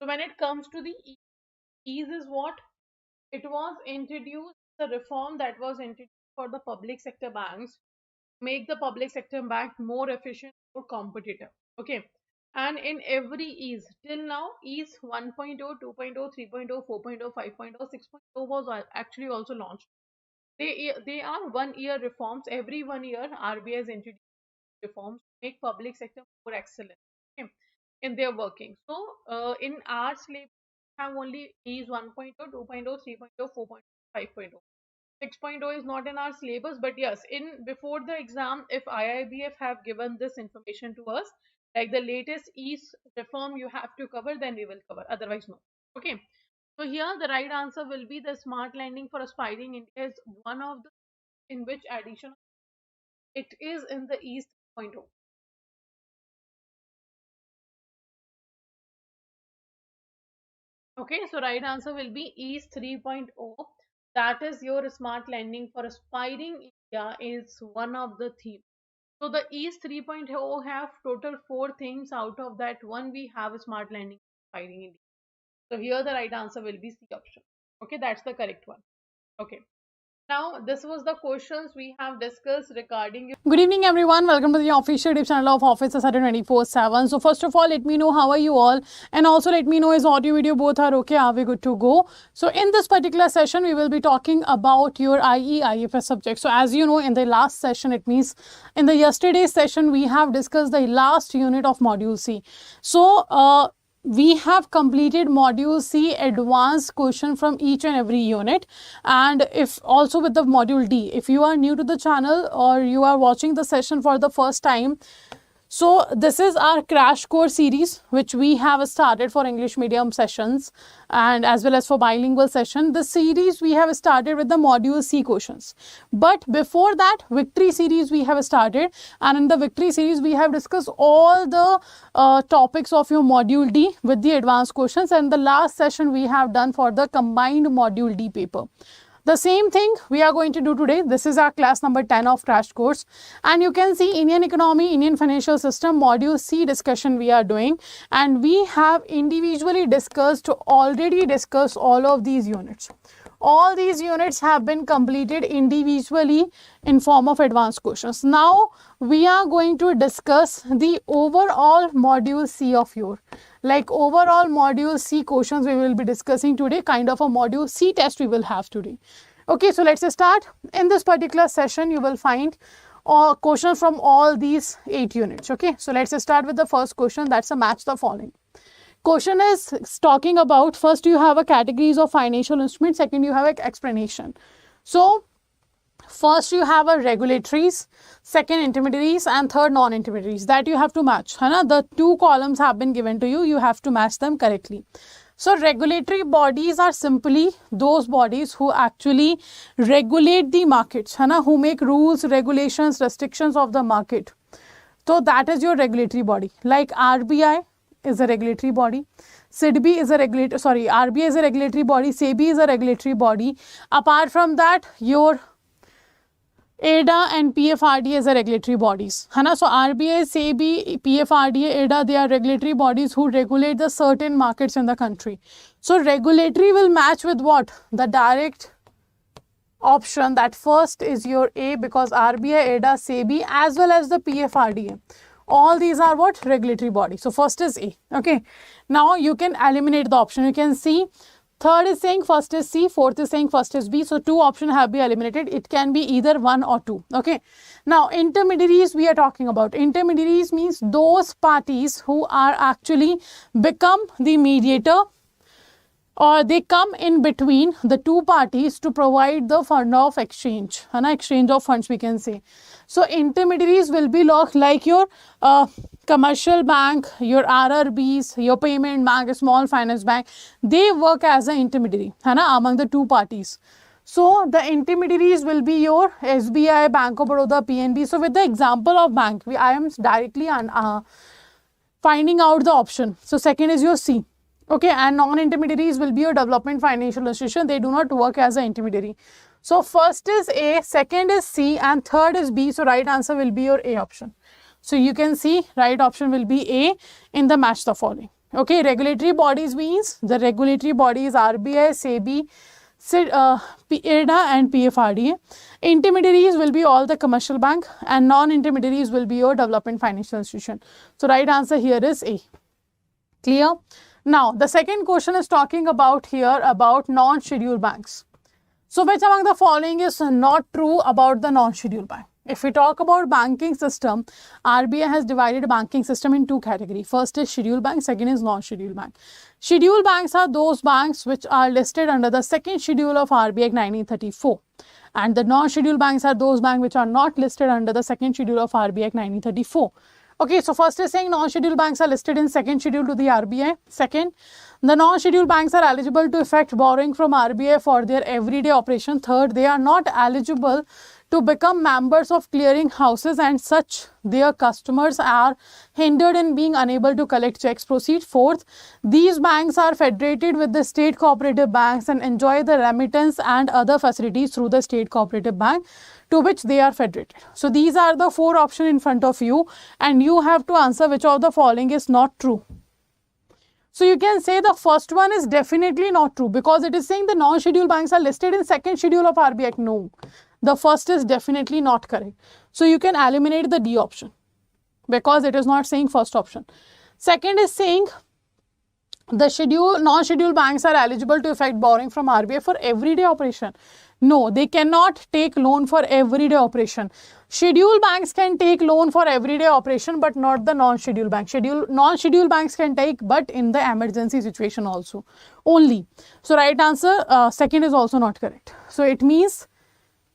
So when it comes to the Ease is what? It was introduced, the reform that was introduced for the public sector banks, make the public sector bank more efficient, more competitive. Okay. And in every ease till now, ease 1.0, 2.0, 3.0, 4.0, 5.0, 6.0 was actually also launched. They are 1 year reforms. Every 1 year, RBI has introduced reforms to make public sector more excellent, okay, in their working. So in our syllabus, we have only ease 1.0, 2.0, 3.0, 4.0, 5.0. 6.0 is not in our syllabus, but yes, in before the exam, if IIBF have given this information to us, like the latest ease reform you have to cover, then we will cover. Otherwise, no. Okay. So here the right answer will be the smart landing for aspiring India is one of the in which addition it is in the ease 3.0. Okay, so right answer will be ease 3.0. That is your smart landing for aspiring India is one of the themes. So the EASE 3.0 have total 4 things. Out of that, one we have a smart landing fighting India. So here the right answer will be C option. Okay, that's the correct one. Okay. Now this was the questions we have discussed regarding. Good evening, everyone. Welcome to the official YouTube channel of Office Saturday 24/7. So first of all, let me know how are you all, and also let me know is audio video both are okay. Are we good to go? So in this particular session, we will be talking about your IE IFS subject. So as you know, in the last session, it means in the yesterday's session, we have discussed the last unit of module C. So we have completed module C advanced question from each and every unit, and if also with the module D, if you are new to the channel or you are watching the session for the first time, so this is our crash course series which we have started for English medium sessions and as well as for bilingual session. The series we have started with the module C questions, but before that victory series we have started, and in the victory series we have discussed all the topics of your module D with the advanced questions, and the last session we have done for the combined module D paper. The same thing we are going to do today. This is our class number 10 of crash course, and you can see Indian economy, Indian financial system module C discussion we are doing, and we have individually already discussed all of these units. All these units have been completed individually in form of advanced questions. Now we are going to discuss the overall module C of your, like overall module C questions we will be discussing today, kind of a module C test we will have today. Okay, so let's start. In this particular session you will find questions from all these 8 units. Okay, so let's start with the first question. That's a match the following. Question is talking about, first you have a categories of financial instruments, second you have an explanation. So first you have a regulatories, second intermediaries, and third non-intermediaries that you have to match. The 2 columns have been given to you, you have to match them correctly. So regulatory bodies are simply those bodies who actually regulate the markets, who make rules, regulations, restrictions of the market. So that is your regulatory body. Like RBI is a regulatory body, RBI is a regulatory body, SEBI is a regulatory body. Apart from that, your Adda and PFRDA is a regulatory bodies. So RBI, SEBI, PFRDA, Adda, they are regulatory bodies who regulate the certain markets in the country. So regulatory will match with what? The direct option. That first is your A, because RBI, Adda, SEBI as well as the PFRDA, all these are what? Regulatory bodies. So first is A. Okay, now you can eliminate the option. You can see third is saying first is C, fourth is saying first is B. So 2 options have been eliminated. It can be either 1 or 2. Okay, now intermediaries we are talking about. Intermediaries means those parties who are actually become the mediator, or they come in between the 2 parties to provide the fund of exchange, exchange of funds we can say. So intermediaries will be like your commercial bank, your RRBs, your payment bank, small finance bank. They work as an intermediary among the 2 parties. So the intermediaries will be your SBI, Bank of Baroda, PNB. So with the example of bank, I am directly finding out the option. So second is your C. Okay, and non-intermediaries will be your development financial institution. They do not work as an intermediary. So first is A, second is C, and third is B. So right answer will be your A option. So you can see right option will be A in the match the following. Okay, regulatory bodies means the regulatory body is RBI, SEBI, IRDA and PFRDA. Intermediaries will be all the commercial bank, and non-intermediaries will be your development financial institution. So right answer here is A. Clear? Now, the second question is talking about here about non-scheduled banks. So, which among the following is not true about the non-scheduled bank? If we talk about banking system, RBI has divided banking system in two categories. First is scheduled bank, second is non-scheduled bank. Scheduled banks are those banks which are listed under the second schedule of RBI Act 1934. And the non-scheduled banks are those banks which are not listed under the second schedule of RBI Act 1934. Okay, so first is saying non-scheduled banks are listed in second schedule to the RBI. Second, the non-scheduled banks are eligible to effect borrowing from RBI for their everyday operation. Third, they are not eligible to become members of clearing houses, and such their customers are hindered in being unable to collect checks proceeds. Fourth, these banks are federated with the state cooperative banks and enjoy the remittance and other facilities through the state cooperative bank to which they are federated. So these are the four options in front of you, and you have to answer which of the following is not true. So you can say the first one is definitely not true because it is saying the non-scheduled banks are listed in second schedule of RBI Act. No, the first is definitely not correct. So you can eliminate the D option because it is not saying first option. Second is saying the non-scheduled banks are eligible to effect borrowing from RBI for everyday operation. No, they cannot take loan for everyday operation. Scheduled banks can take loan for everyday operation, but not the non-scheduled bank. Non-scheduled banks can take, but in the emergency situation also only. So right answer second is also not correct. So it means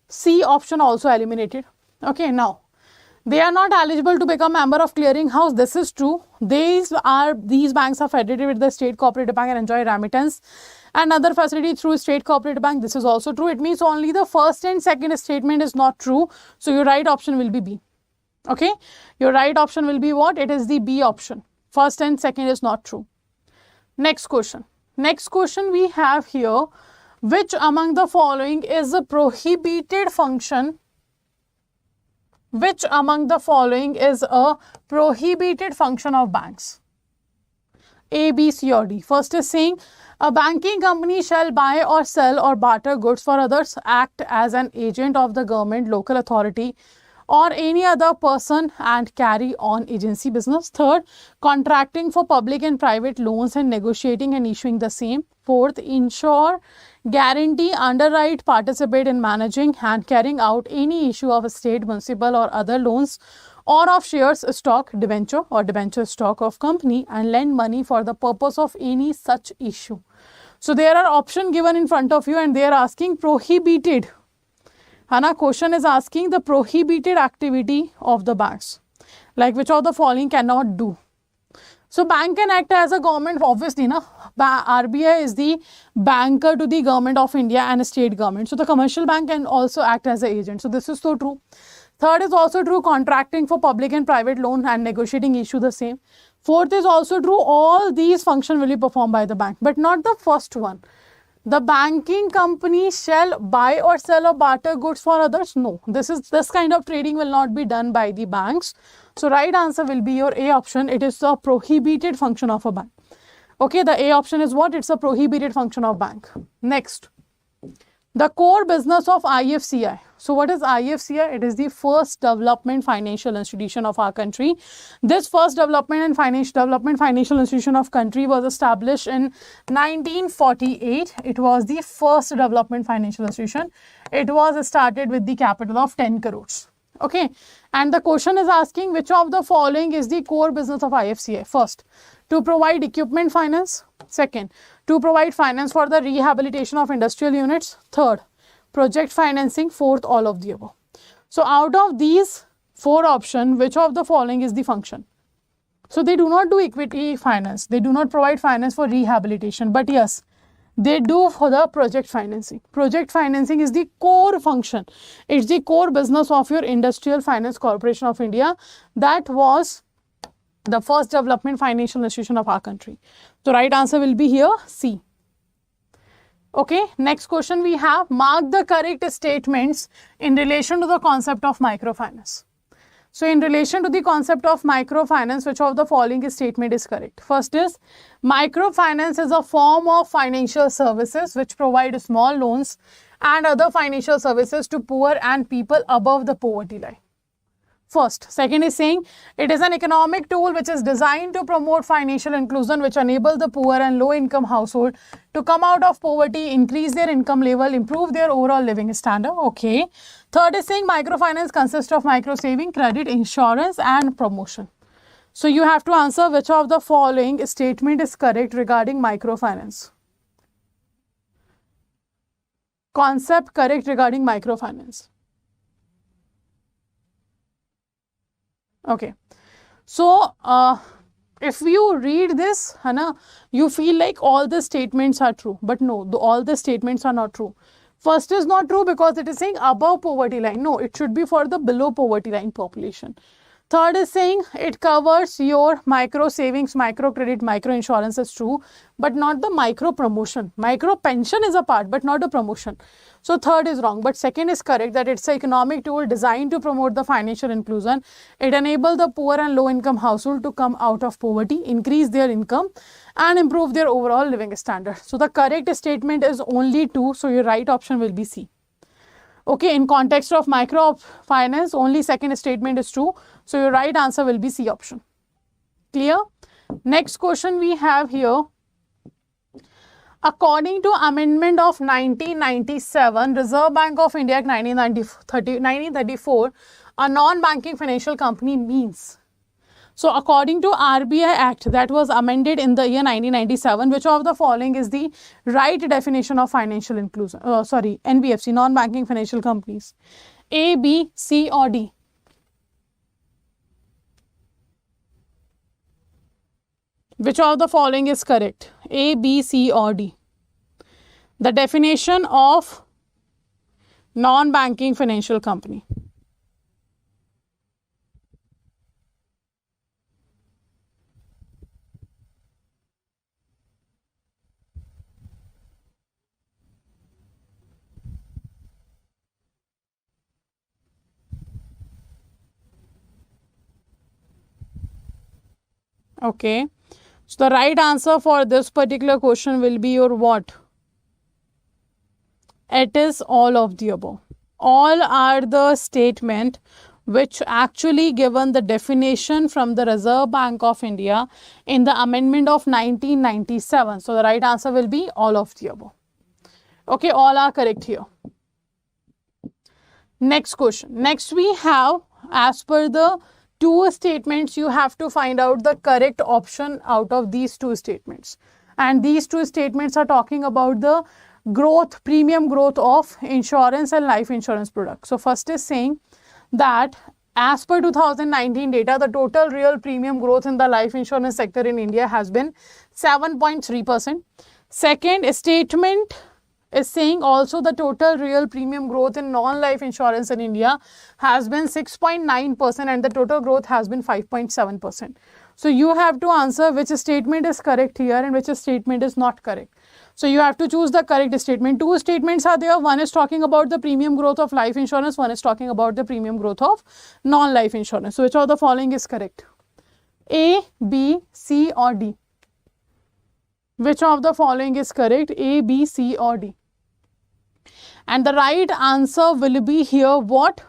C option also eliminated. Okay, now they are not eligible to become member of clearing house. This is true. These banks are federated with the state cooperative bank and enjoy remittance and other facility through state cooperative bank. This is also true. It means only the first and second statement is not true. So your right option will be B. Okay, your right option will be what? It is the B option. First and second is not true. Next question. Next question we have here. Which among the following is a prohibited function? Which among the following is a prohibited function of banks? A, B, C or D. First is saying a banking company shall buy or sell or barter goods for others, act as an agent of the government, local authority or any other person and carry on agency business. Third, contracting for public and private loans and negotiating and issuing the same. Fourth, insure, guarantee, underwrite, participate in managing and carrying out any issue of a state, municipal or other loans or of shares, stock, debenture or debenture stock of company and lend money for the purpose of any such issue. So there are options given in front of you and they are asking prohibited. Hana, question is asking the prohibited activity of the banks. Like which of the following cannot do? So bank can act as a government, obviously, na? RBI is the banker to the government of India and a state government. So the commercial bank can also act as an agent. So this is so true. Third is also true, contracting for public and private loan and negotiating issue the same. Fourth is also true, all these functions will be performed by the bank, but not the first one. The banking company shall buy or sell or barter goods for others. No, this kind of trading will not be done by the banks. So right answer will be your A option. It is the prohibited function of a bank. Okay, the A option is what? It's a prohibited function of bank. Next, the core business of IFCI. So what is IFCI? It is the first development financial institution of our country. This first development financial institution of country was established in 1948. It was the first development financial institution. It was started with the capital of 10 crores. Okay, and the question is asking which of the following is the core business of IFCI? First, to provide equipment finance. Second, to provide finance for the rehabilitation of industrial units. Third, project financing. Fourth, all of the above. So out of these four options, which of the following is the function? So they do not do equity finance. They do not provide finance for rehabilitation. But yes, they do for the project financing. Project financing is the core function. It's the core business of your Industrial Finance Corporation of India that was the first development financial institution of our country. So right answer will be here C. Okay, next question we have, mark the correct statements in relation to the concept of microfinance. So in relation to the concept of microfinance, which of the following statement is correct? First is, microfinance is a form of financial services which provide small loans and other financial services to poor and people above the poverty line. First. Second is saying, it is an economic tool which is designed to promote financial inclusion, which enable the poor and low income household to come out of poverty, increase their income level, improve their overall living standard. Okay. Third is saying, microfinance consists of micro saving, credit, insurance and promotion. So you have to answer which of the following statement is correct regarding microfinance. Concept correct regarding microfinance. Okay, so if you read this, you feel like all the statements are true, but no, all the statements are not true. First is not true because it is saying above poverty line. No, it should be for the below poverty line population. Third is saying it covers your micro savings, micro credit, micro insurance is true, but not the micro promotion. Micro pension is a part, but not a promotion. So third is wrong, but second is correct, that it's an economic tool designed to promote the financial inclusion. It enables the poor and low income household to come out of poverty, increase their income and improve their overall living standard. So the correct statement is only 2. So your right option will be C. Okay, in context of microfinance, only second statement is true. So your right answer will be C option. Clear? Next question we have here. According to amendment of 1997, Reserve Bank of India Act 1934, a non-banking financial company means. So according to RBI Act that was amended in the year 1997, which of the following is the right definition of financial inclusion? NBFC, non-banking financial companies. A, B, C or D? Which of the following is correct? A, B, C or D? The definition of non-banking financial company. Okay. So the right answer for this particular question will be your what? It is all of the above. All are the statement which actually given the definition from the Reserve Bank of India in the amendment of 1997. So the right answer will be all of the above. Okay, all are correct here. Next question. Next we have, as per the two statements, you have to find out the correct option out of these two statements. And these two statements are talking about the growth, premium growth of insurance and life insurance products. So first is saying that as per 2019 data, the total real premium growth in the life insurance sector in India has been 7.3%. Second statement is saying also the total real premium growth in non-life insurance in India has been 6.9% and the total growth has been 5.7%. So you have to answer which statement is correct here and which statement is not correct. So you have to choose the correct statement. Two statements are there. One is talking about the premium growth of life insurance. One is talking about the premium growth of non-life insurance. So which of the following is correct? A, B, C or D? Which of the following is correct? A, B, C or D? And the right answer will be here what?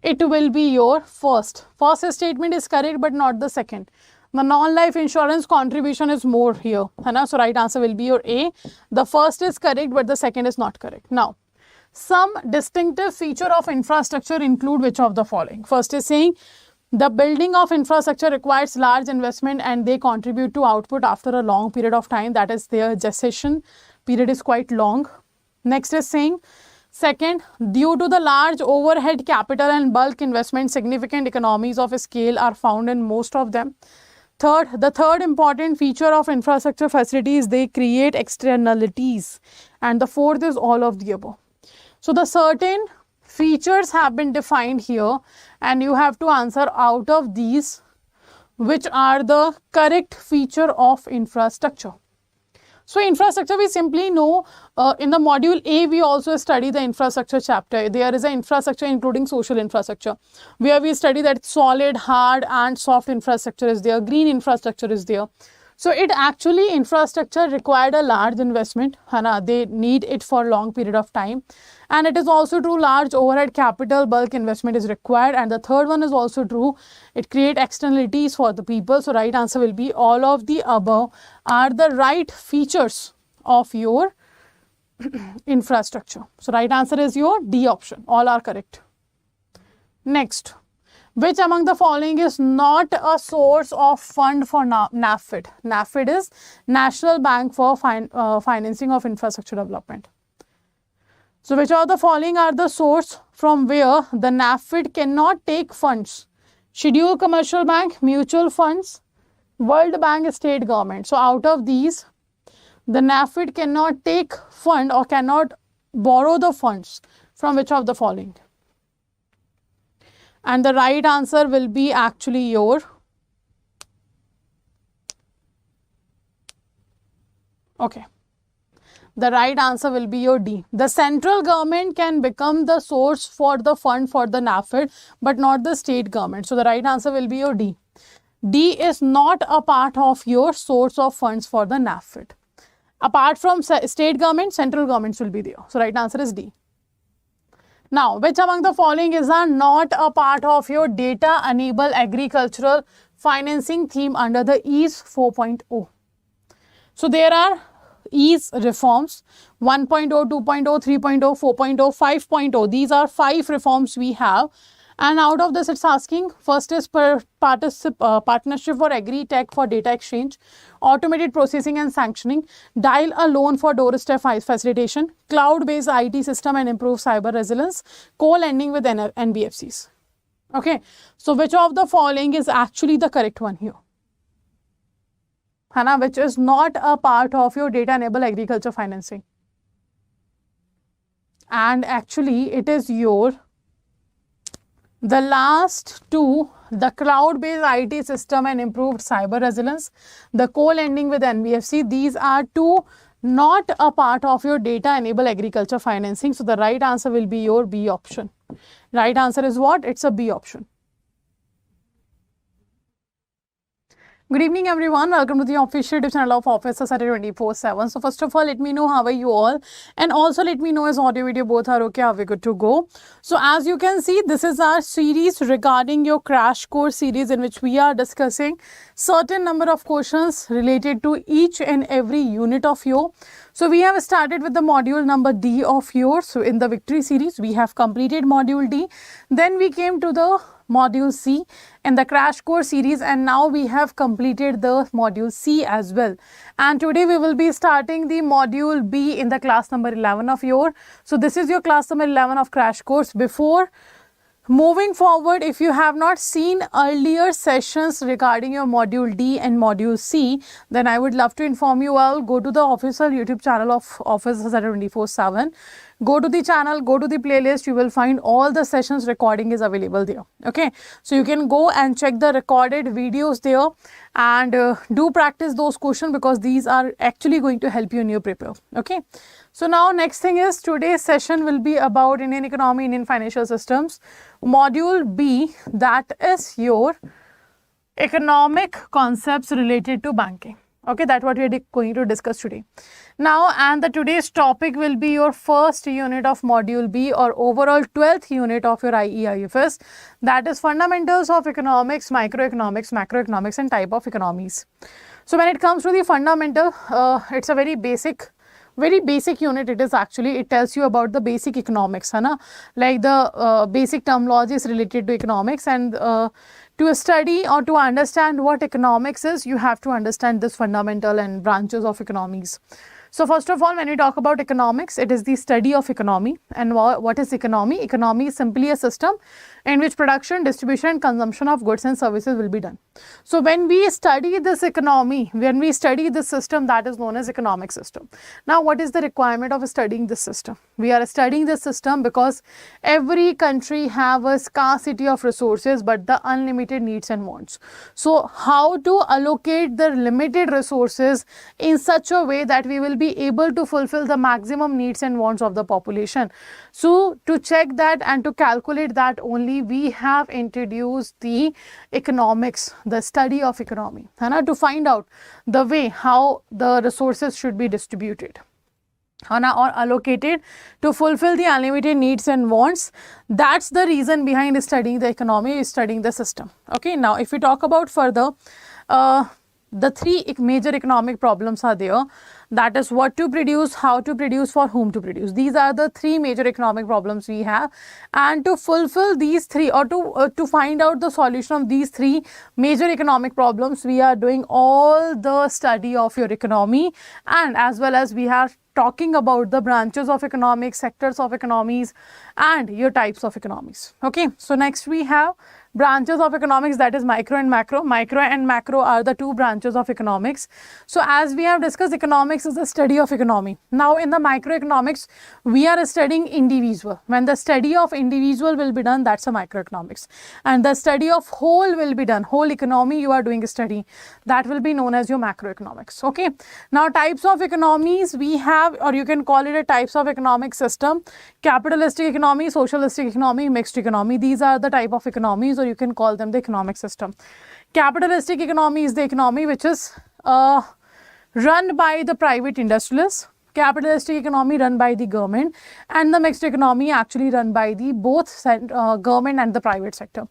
It will be your first. First statement is correct but not the second. The non-life insurance contribution is more here. So right answer will be your A. The first is correct but the second is not correct. Now, some distinctive feature of infrastructure include which of the following? First is saying the building of infrastructure requires large investment and they contribute to output after a long period of time. That is, their gestation period is quite long. Next is saying, second, due to the large overhead capital and bulk investment, significant economies of scale are found in most of them. Third, the third important feature of infrastructure facilities, they create externalities. And the fourth is all of the above. So the certain features have been defined here and you have to answer out of these which are the correct feature of infrastructure. So infrastructure, we simply know in the module A, we also study the infrastructure chapter. There is an infrastructure including social infrastructure, where we study that solid, hard and soft infrastructure is there, green infrastructure is there. So it actually, infrastructure required a large investment, they need it for long period of time. And it is also true, large overhead capital bulk investment is required. And the third one is also true, it create externalities for the people. So right answer will be all of the above are the right features of your infrastructure. So right answer is your D option. All are correct. Next, which among the following is not a source of fund for NAFID? NAFID is National Bank for Financing of Infrastructure Development. So which of the following are the source from where the NAFID cannot take funds? Scheduled Commercial Bank, mutual funds, World Bank, state government. So out of these, the NAFID cannot take fund or cannot borrow the funds from which of the following? And the right answer will be actually your the right answer will be your D. The central government can become the source for the fund for the NAFID, but not the state government. So the right answer will be your D. D is not a part of your source of funds for the NAFID. Apart from state government, central governments will be there. So right answer is D. Now, which among the following is not a part of your data enable agricultural financing theme under the EASE 4.0? So there are EASE reforms 1.0, 2.0, 3.0, 4.0, 5.0. These are 5 reforms we have. And out of this, it's asking, first is partnership for agri-tech for data exchange, automated processing and sanctioning, dial a loan for doorstep facilitation, cloud-based IT system and improve cyber resilience, co-lending with NBFCs. Okay, so which of the following is actually the correct one here? Which is not a part of your data enable agriculture financing. And actually, it is your the last two, the cloud-based IT system and improved cyber resilience, the co-lending with NBFC. These are two not a part of your data enable agriculture financing. So the right answer will be your B option. Right answer is what? It's a B option. Good evening everyone, welcome to the official YouTube channel of Officer Saturday 24/7. So first of all, let me know how are you all, and also let me know is audio video both are okay, are we good to go? So as you can see, this is our series regarding your crash course series in which we are discussing certain number of questions related to each and every unit of your. So we have started with the module number D of yours. So in the victory series, we have completed module D. Then we came to the module C in the crash course series, and now we have completed the module C as well. And today we will be starting the module B in the class number 11 of your. So this is your class number 11 of crash course. Before moving forward, if you have not seen earlier sessions regarding your module D and module C, then I would love to inform you all, go to the official YouTube channel of Office Saturday 24/7. Go to the channel, go to the playlist, you will find all the sessions recording is available there. Okay, so you can go and check the recorded videos there and do practice those questions, because these are actually going to help you in your prepare. Okay, so now next thing is today's session will be about Indian economy, Indian financial systems. Module B, that is your economic concepts related to banking. Okay, that's what we are going to discuss today. Now, and the today's topic will be your first unit of module B, or overall 12th unit of your IFS. That is fundamentals of economics, microeconomics, macroeconomics and type of economies. So when it comes to the fundamental, it's a very basic unit. It is actually, it tells you about the basic economics, like the basic terminologies related to economics. And to study or to understand what economics is, you have to understand this fundamental and branches of economies. So first of all, when we talk about economics, it is the study of economy. And what is economy? Economy is simply a system in which production, distribution and consumption of goods and services will be done. So when we study this economy, when we study this system, that is known as economic system. Now what is the requirement of studying this system? We are studying this system because every country have a scarcity of resources but the unlimited needs and wants. So how to allocate the limited resources in such a way that we will be able to fulfill the maximum needs and wants of the population. So to check that and to calculate that only, we have introduced the economics, the study of economy, to find out the way how the resources should be distributed or allocated to fulfill the unlimited needs and wants. That's the reason behind studying the economy, studying the system. Okay, now if we talk about further, the three major economic problems are there. That is what to produce, how to produce, for whom to produce. These are the three major economic problems we have. And to fulfill these three, or to find out the solution of these three major economic problems, we are doing all the study of your economy, and as well as we are talking about the branches of economics, sectors of economies and your types of economies. Okay, so next we have branches of economics, that is micro and macro. Micro and macro are the two branches of economics. So as we have discussed, economics is the study of economy. Now in the microeconomics, we are studying individual. When the study of individual will be done, that's a microeconomics. And the study of whole will be done. Whole economy you are doing a study. That will be known as your macroeconomics. Okay. Now types of economies we have, or you can call it a types of economic system: capitalistic economy, socialistic economy, mixed economy. These are the type of economies, or you can call them the economic system. Capitalistic economy is the economy which is run by the private industrialists. Capitalistic economy run by the government, and the mixed economy actually run by the both government and the private sector.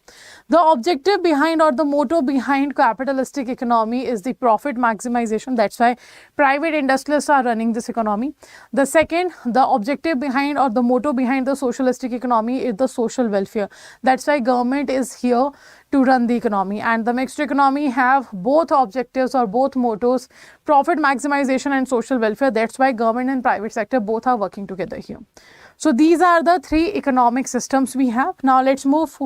The objective behind, or the motto behind, capitalistic economy is the profit maximization. That's why private industrialists are running this economy. The second, the objective behind, or the motto behind the socialistic economy is the social welfare. That's why government is here to run the economy. And the mixed economy have both objectives or both mottos, profit maximization and social welfare. That's why government and private sector both are working together here. So these are the three economic systems we have. Now let's move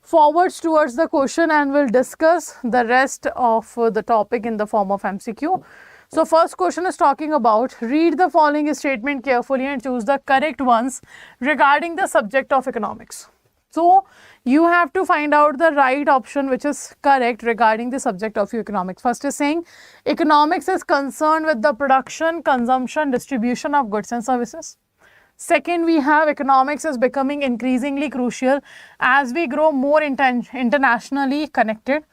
forwards towards the question and we'll discuss the rest of the topic in the form of MCQ. So first question is talking about, read the following statement carefully and choose the correct ones regarding the subject of economics. So you have to find out the right option which is correct regarding the subject of your economics. First is saying economics is concerned with the production, consumption, distribution of goods and services. Second, we have economics is becoming increasingly crucial as we grow more internationally connected.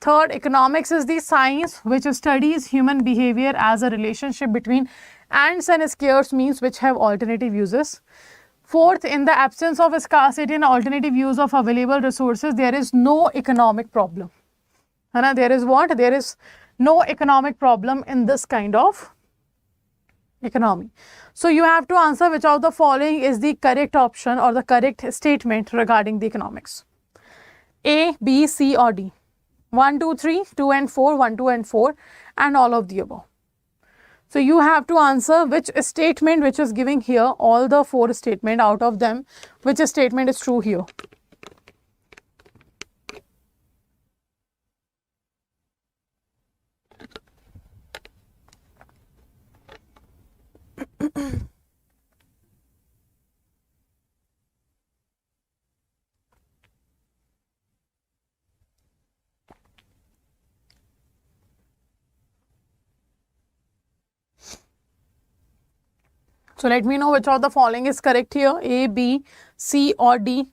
Third, economics is the science which studies human behavior as a relationship between ants and scarce means which have alternative uses. Fourth, in the absence of scarcity and alternative use of available resources, there is no economic problem. There is what? There is no economic problem in this kind of economy. So you have to answer which of the following is the correct option or the correct statement regarding the economics. A, B, C or D. 1, 2, 3, 2 and 4, 1, 2 and 4 and all of the above. So you have to answer which statement which is giving here, all the four statement out of them, which statement is true here. So let me know which of the following is correct here, A, B, C or D.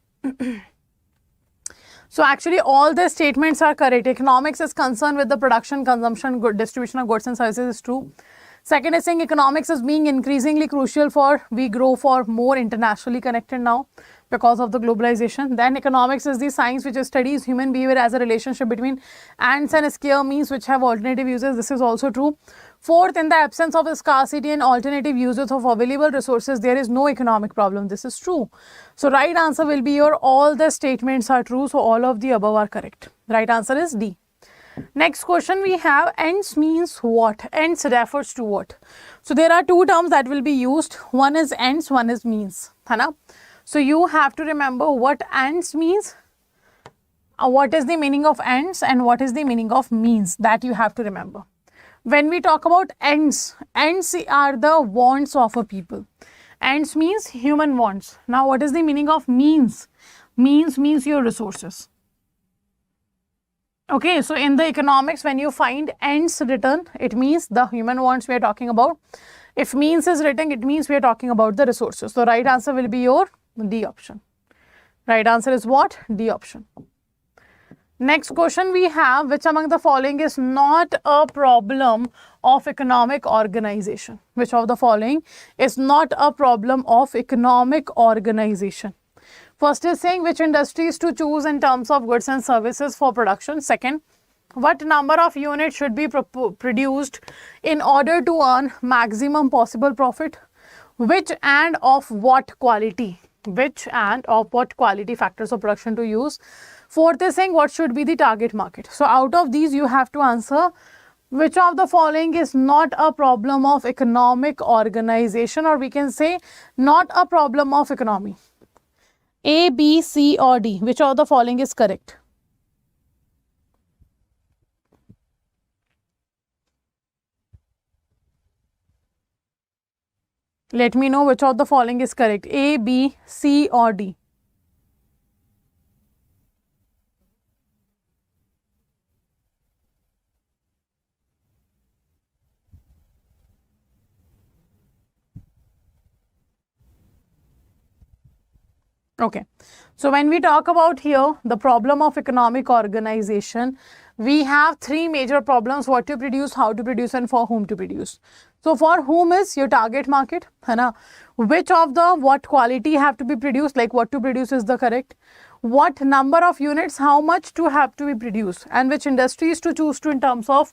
So actually all the statements are correct. Economics is concerned with the production, consumption, distribution of goods and services is true. Second is saying economics is being increasingly crucial for we grow for more internationally connected now because of the globalization. Then economics is the science which studies human behavior as a relationship between ants and scarce means which have alternative uses. This is also true. Fourth, in the absence of scarcity and alternative uses of available resources, there is no economic problem. This is true. So right answer will be your all the statements are true. So all of the above are correct. Right answer is D. Next question we have, ends means what? Ends refers to what? So there are two terms that will be used. One is ends, one is means. है ना? So you have to remember what ends means, what is the meaning of ends, and what is the meaning of means. That you have to remember. When we talk about ends, ends are the wants of a people. Ends means human wants. Now what is the meaning of means? Means your resources. Okay, so in the economics, when you find ends written, it means the human wants we are talking about. If means is written, it means we are talking about the resources. So right answer will be your D option. Right answer is what? D option. Next question we have, which among the following is not a problem of economic organization? Which of the following is not a problem of economic organization? First is saying which industries to choose in terms of goods and services for production. Second, what number of units should be produced in order to earn maximum possible profit? Which and of what quality? Which and of what quality factors of production to use? Fourth is saying what should be the target market. So out of these you have to answer which of the following is not a problem of economic organization, or we can say not a problem of economy. A, B, C or D. Which of the following is correct? Let me know which of the following is correct. A, B, C or D. Okay, so when we talk about here the problem of economic organization, we have three major problems: what to produce, how to produce, and for whom to produce. So for whom is your target market, है ना? Which of the what quality have to be produced, like what to produce is the correct. What number of units, how much to have to be produced, and which industries to choose to in terms of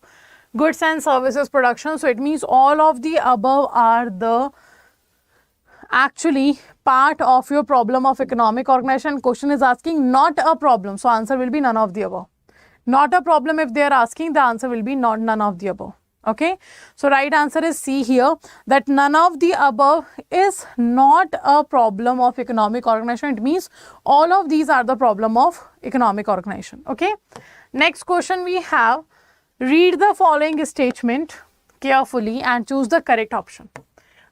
goods and services production. So it means all of the above are the actually part of your problem of economic organization. Question is asking not a problem, so answer will be none of the above. Not a problem, if they are asking, the answer will be not none of the above. Okay, so right answer is C here, that none of the above is not a problem of economic organization. It means all of these are the problem of economic organization. Okay, next question we have, read the following statement carefully and choose the correct option.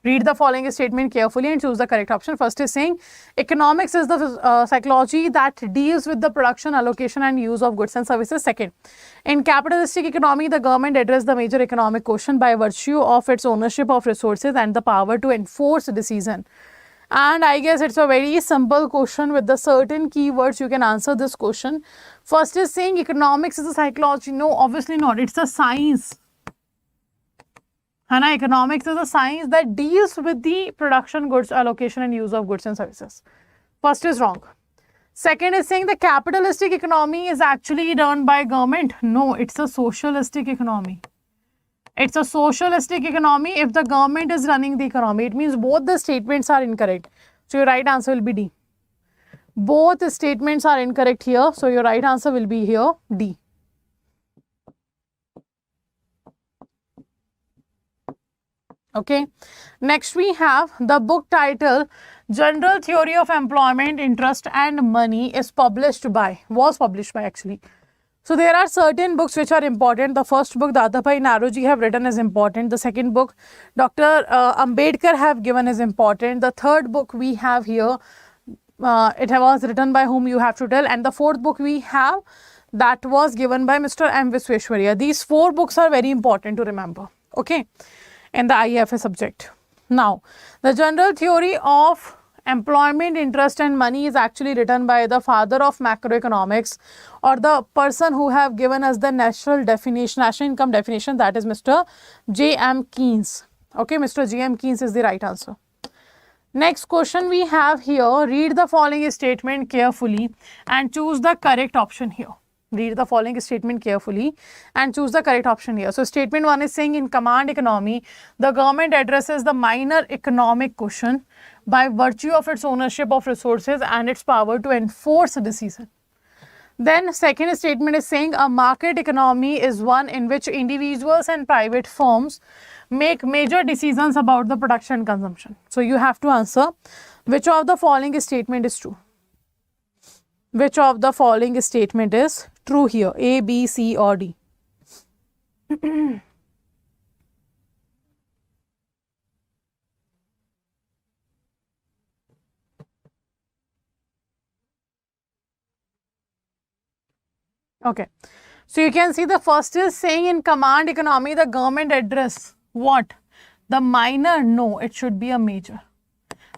Read the following statement carefully and choose the correct option. First is saying economics is the psychology that deals with the production, allocation and use of goods and services. Second, in capitalistic economy, the government addresses the major economic question by virtue of its ownership of resources and the power to enforce decision. And I guess it's a very simple question with the certain keywords you can answer this question. First is saying economics is a psychology. No, obviously not. It's a science. Hana, economics is a science that deals with the production, goods, allocation and use of goods and services. First is wrong. Second is saying the capitalistic economy is actually run by government. No, it's a socialistic economy. It's a socialistic economy if the government is running the economy. It means both the statements are incorrect. So your right answer will be D. Both statements are incorrect here. So your right answer will be here D. Okay, next we have the book title General Theory of Employment, Interest and Money is published by, was published by actually. So there are certain books which are important. The first book, the Adda Naroji have written is important. The second book, Dr. Ambedkar have given is important. The third book we have here, it was written by whom you have to tell. And the fourth book we have, that was given by Mr. M. Visweshwarya. These four books are very important to remember. Okay, in the IFS subject. Now, the General Theory of Employment, Interest and Money is actually written by the father of macroeconomics, or the person who have given us the national income definition, that is Mr. J.M. Keynes. Okay, Mr. J.M. Keynes is the right answer. Next question we have here, read the following statement carefully and choose the correct option here. Read the following statement carefully and choose the correct option here. So statement 1 is saying in command economy, the government addresses the minor economic question by virtue of its ownership of resources and its power to enforce a decision. Then second statement is saying a market economy is one in which individuals and private firms make major decisions about the production and consumption. So you have to answer which of the following statement is true. Which of the following statement is true here? A, B, C or D? Okay. So you can see the first is saying in command economy, the government address what? The minor? No, it should be a major.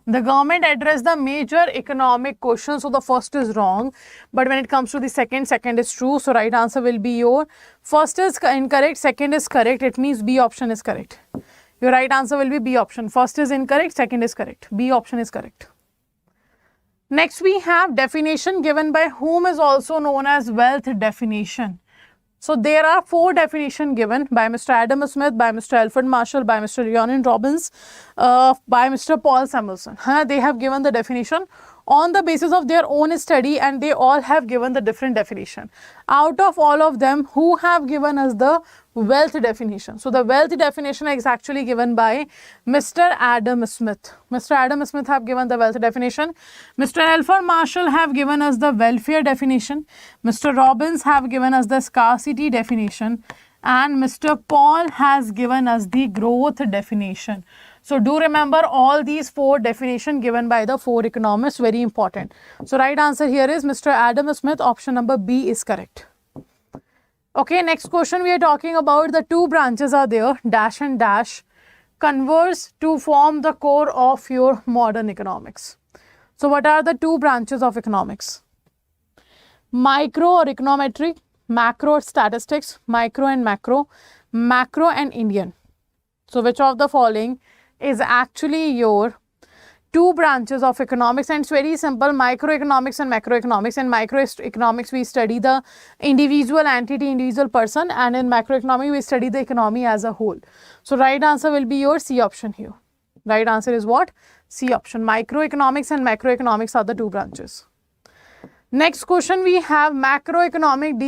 The government address the major economic questions. So the first is wrong. But when it comes to the second is true. So right answer will be your first is incorrect, second is correct. It means B option is correct. Your right answer will be B option. First is incorrect, second is correct. B option is correct. Next we have definition given by whom is also known as wealth definition. So there are 4 definitions given by Mr. Adam Smith, by Mr. Alfred Marshall, by Mr. Leon Robbins, by Mr. Paul Samuelson. They have given the definition on the basis of their own study and they all have given the different definition. Out of all of them, who have given us the wealth definition? So the wealth definition is actually given by Mr. Adam Smith. Mr. Adam Smith have given the wealth definition. Mr. Alfred Marshall have given us the welfare definition. Mr. Robbins have given us the scarcity definition. And Mr. Paul has given us the growth definition. So do remember all these 4 definitions given by the 4 economists, very important. So right answer here is Mr. Adam Smith, option number B is correct. Okay, next question we are talking about the 2 branches are there, dash and dash, converge to form the core of your modern economics. So what are the 2 branches of economics? Micro or econometric, macro or statistics, micro and macro, macro and Indian. So which of the following is actually your 2 branches of economics? And it's very simple, microeconomics and macroeconomics. In microeconomics we study the individual entity, individual person, and in macroeconomics we study the economy as a whole. So right answer will be your C option here. Right answer is what? C option. Microeconomics and macroeconomics are the 2 branches. Next question we have macroeconomic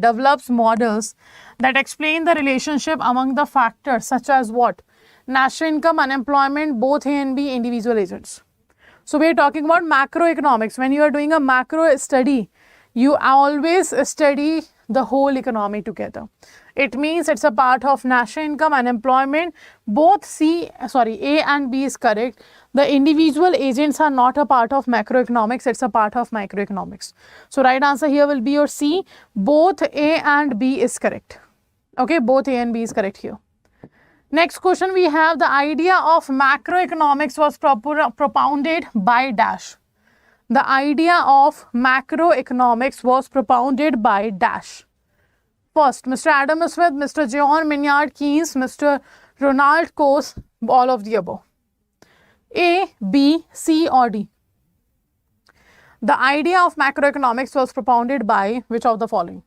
develops models that explain the relationship among the factors such as what? National income, unemployment, both A and B individual agents. So we are talking about macroeconomics. When you are doing a macro study, you always study the whole economy together. It means it's a part of national income, unemployment, both A and B is correct. The individual agents are not a part of macroeconomics, it's a part of microeconomics. So right answer here will be your C, both A and B is correct. Okay, both A and B is correct here. Next question we have the idea of macroeconomics was propounded by dash. The idea of macroeconomics was propounded by dash. First, Mr. Adam Smith, Mr. John Maynard Keynes, Mr. Ronald Coase, all of the above. A, B, C or D? The idea of macroeconomics was propounded by which of the following?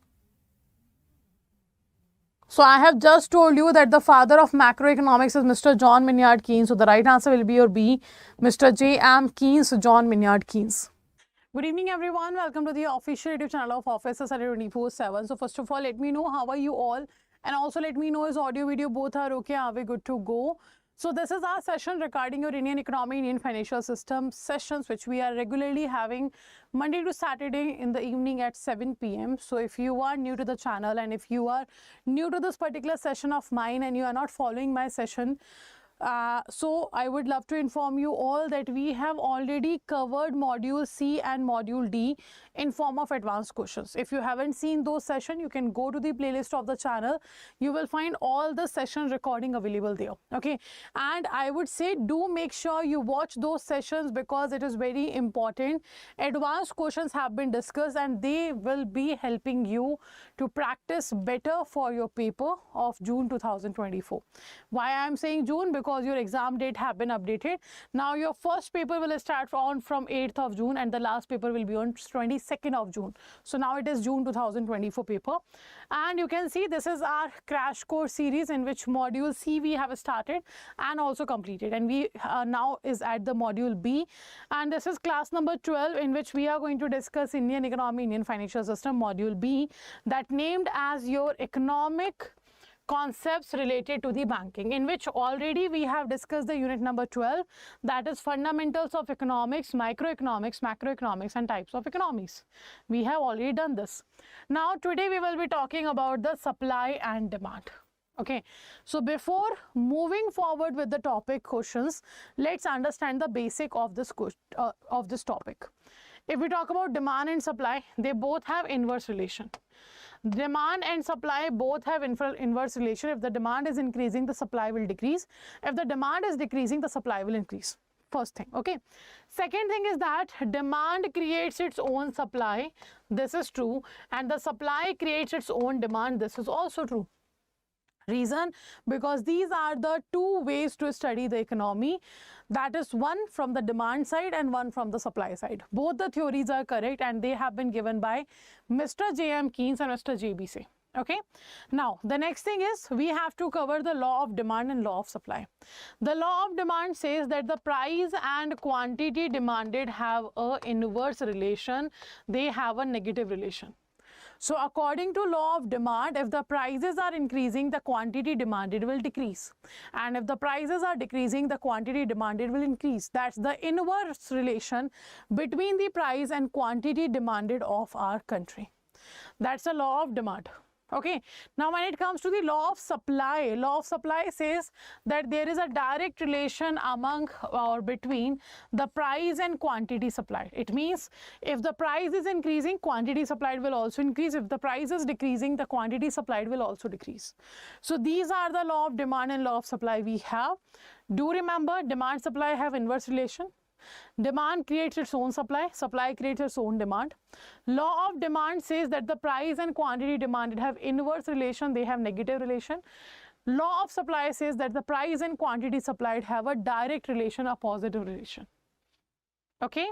So I have just told you that the father of macroeconomics is Mr. John Maynard Keynes. So the right answer will be your B, Mr. J.M. Keynes, John Maynard Keynes. Good evening everyone, welcome to the official YouTube channel of Office Study 24/7. So first of all, let me know how are you all, and also let me know is audio video both are okay, are we good to go? So this is our session regarding your Indian economy, Indian financial system sessions, which we are regularly having Monday to Saturday in the evening at 7 p.m. So if you are new to the channel and if you are new to this particular session of mine and you are not following my session, so I would love to inform you all that we have already covered module C and module D in form of advanced questions. If you haven't seen those sessions, you can go to the playlist of the channel. You will find all the session recording available there. Okay, and I would say do make sure you watch those sessions because it is very important. Advanced questions have been discussed and they will be helping you to practice better for your paper of June 2024. Why I am saying June? Because because your exam date have been updated. Now your first paper will start from 8th of June and the last paper will be on 22nd of June. So now it is June 2024 paper, and you can see this is our crash course series in which module C we have started and also completed, and we now is at the module B, and this is class number 12 in which we are going to discuss Indian economy, Indian financial system, module B, that named as your economic concepts related to the banking, in which already we have discussed the unit number 12, that is fundamentals of economics, microeconomics, macroeconomics and types of economies. We have already done this. Now today we will be talking about the supply and demand. Okay, so before moving forward with the topic questions, let's understand the basic of this topic. If we talk about demand and supply, they both have inverse relation. Demand and supply both have inverse relation. If the demand is increasing, the supply will decrease. If the demand is decreasing, the supply will increase. First thing, okay. Second thing is that demand creates its own supply. This is true. And the supply creates its own demand. This is also true. Reason, because these are the two ways to study the economy, that is one from the demand side and one from the supply side. Both the theories are correct and they have been given by Mr. J.M. Keynes and Mr. J.B. Say. Okay, now the next thing is we have to cover the law of demand and law of supply. The law of demand says that the price and quantity demanded have a inverse relation, they have a negative relation. So according to law of demand, if the prices are increasing, the quantity demanded will decrease. And if the prices are decreasing, the quantity demanded will increase. That's the inverse relation between the price and quantity demanded of our country. That's the law of demand. Okay, now when it comes to the law of supply says that there is a direct relation among or between the price and quantity supplied. It means if the price is increasing, quantity supplied will also increase. If the price is decreasing, the quantity supplied will also decrease. So these are the law of demand and law of supply we have. Do remember, demand supply have inverse relation. Demand creates its own supply, supply creates its own demand. Law of demand says that the price and quantity demanded have inverse relation, they have negative relation. Law of supply says that the price and quantity supplied have a direct relation, a positive relation. Okay.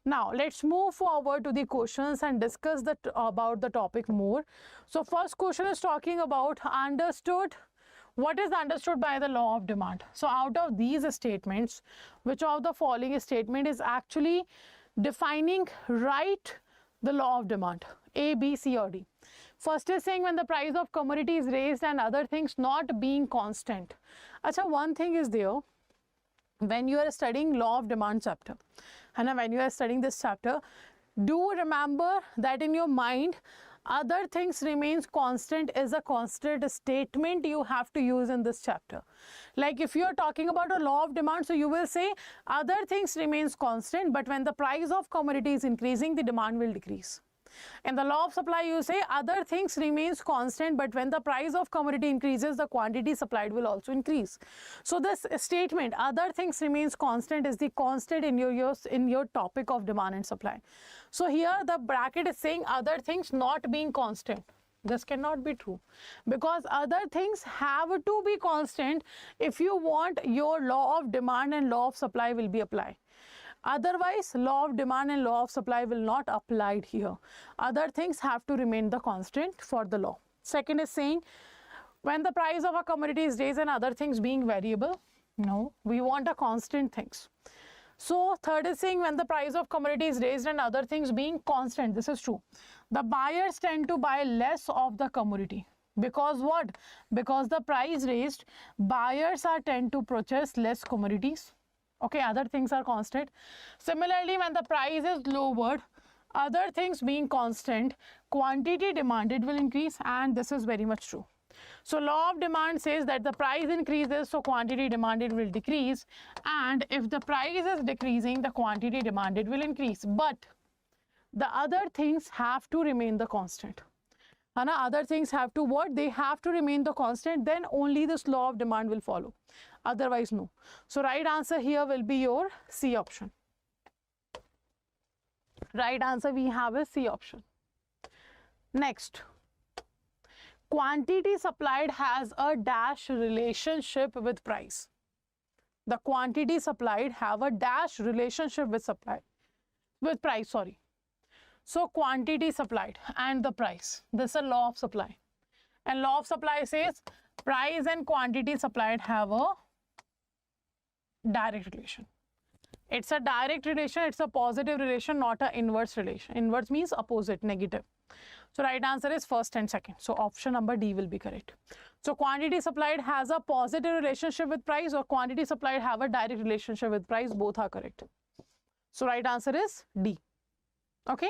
Now let's move forward to the questions and discuss about the topic more. So first question is talking about understood. What is understood by the law of demand? So out of these statements, which of the following statement is actually defining right the law of demand? A, B, C or D. First is saying when the price of commodity is raised and other things not being constant. Achha, one thing is there, when you are studying law of demand chapter, and when you are studying this chapter, do remember that in your mind, other things remains constant is a constant statement you have to use in this chapter. Like if you are talking about a law of demand, so you will say other things remains constant, but when the price of commodity is increasing, the demand will decrease. In the law of supply, you say other things remains constant, but when the price of commodity increases, the quantity supplied will also increase. So this statement, other things remains constant, is the constant in your topic of demand and supply. So here the bracket is saying other things not being constant. This cannot be true, because other things have to be constant if you want your law of demand and law of supply will be applied. Otherwise, law of demand and law of supply will not apply here. Other things have to remain the constant for the law. Second is saying when the price of a commodity is raised and other things being variable. No, we want a constant things. So third is saying when the price of commodity is raised and other things being constant. This is true. The buyers tend to buy less of the commodity. Because what? Because the price raised, buyers tend to purchase less commodities. Okay, other things are constant. Similarly, when the price is lowered, other things being constant, quantity demanded will increase, and this is very much true. So law of demand says that the price increases, so quantity demanded will decrease, and if the price is decreasing, the quantity demanded will increase. But the other things have to remain the constant. And other things have to what? They have to remain the constant, then only this law of demand will follow. Otherwise, no. So right answer here will be your C option. Right answer we have is C option. Next. quantity supplied has a dash relationship with price. The quantity supplied have a dash relationship with price, sorry. So quantity supplied and the price. This is a law of supply. And law of supply says price and quantity supplied have a direct relation. It's a direct relation, it's a positive relation, not an inverse relation. Inverse means opposite, negative. So right answer is first and second. So option number D will be correct. So quantity supplied has a positive relationship with price, or quantity supplied have a direct relationship with price. Both are correct. So right answer is D. Okay.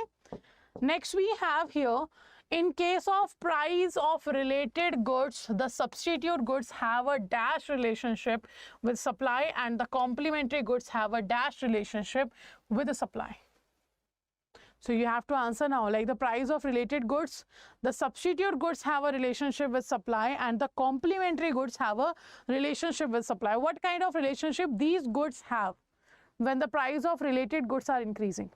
Next we have here, in case of price of related goods, the substitute goods have a dash relationship with supply and the complementary goods have a dash relationship with the supply. So you have to answer now, like the price of related goods, the substitute goods have a relationship with supply and the complementary goods have a relationship with supply. What kind of relationship these goods have when the price of related goods are increasing?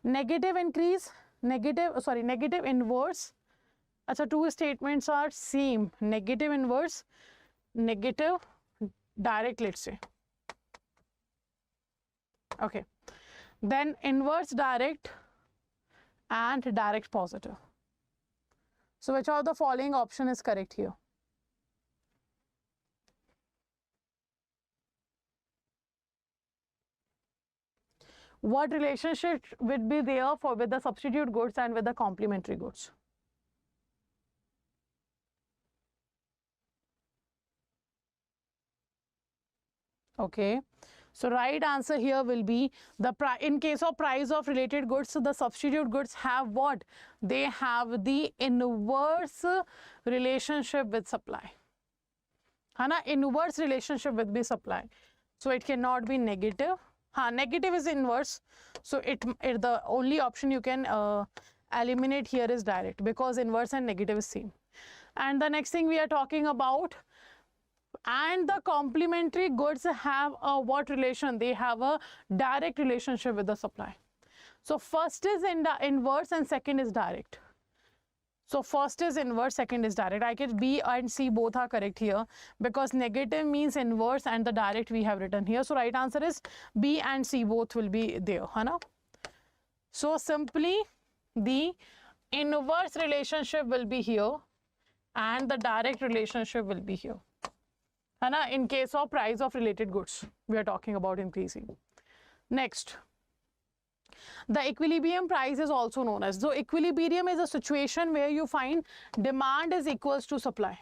Negative increase, negative inverse. Achha, two statements are same, negative inverse, negative direct, let's say. Okay, then inverse direct and direct positive. So which of the following option is correct here? What relationship would be there with the substitute goods and with the complementary goods? Okay, so right answer here will be in case of price of related goods, so the substitute goods have what? They have the inverse relationship with supply. Hana, inverse relationship with the supply. So it cannot be negative. Negative is inverse. So the only option you can eliminate here is direct, because inverse and negative is same. And the next thing we are talking about, and the complementary goods have a what relation? They have a direct relationship with the supply. So first is in the inverse and second is direct. So first is inverse, second is direct. I guess B and C both are correct here, because negative means inverse and the direct we have written here. So right answer is B and C both will be there. Hana? So simply the inverse relationship will be here and the direct relationship will be here. Hana? In case of price of related goods, we are talking about increasing. Next. The equilibrium price is also known as, so equilibrium is a situation where you find demand is equals to supply.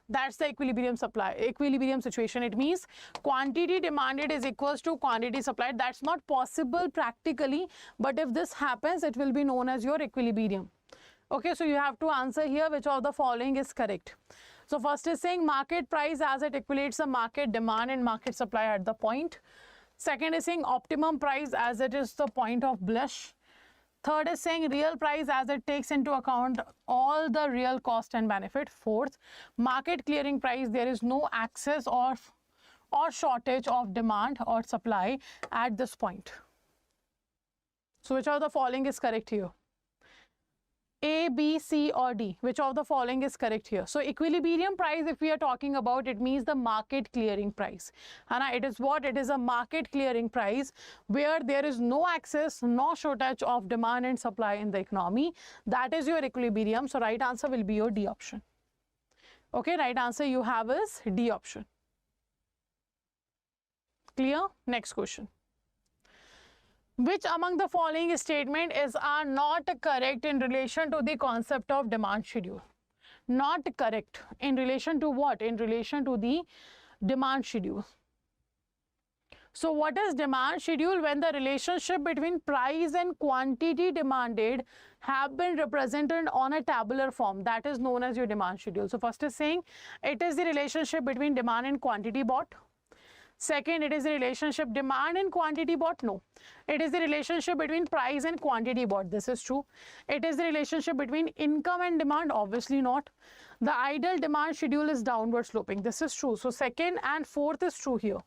That's the equilibrium situation. It means quantity demanded is equals to quantity supplied. That's not possible practically, but if this happens, it will be known as your equilibrium. Okay, so you have to answer here which of the following is correct. So first is saying market price as it equates the market demand and market supply at the point. Second is saying optimum price as it is the point of blush. Third is saying real price as it takes into account all the real cost and benefit. Fourth, market clearing price, there is no excess or shortage of demand or supply at this point. So which of the following is correct here? A, B, C or D, which of the following is correct here? So equilibrium price, if we are talking about, it means the market clearing price. And it is what? It is a market clearing price where there is no excess, no shortage of demand and supply in the economy. That is your equilibrium. So right answer will be your D option. Okay, right answer you have is D option. Clear? Next question. Which among the following statement are not correct in relation to the concept of demand schedule? Not correct in relation to what? In relation to the demand schedule. So what is demand schedule? When the relationship between price and quantity demanded have been represented on a tabular form, that is known as your demand schedule. So first is saying it is the relationship between demand and quantity bought. Second, it is the relationship demand and quantity bought. No, it is the relationship between price and quantity bought. This is true. It is the relationship between income and demand. Obviously not. The ideal demand schedule is downward sloping. This is true. So second and fourth is true here.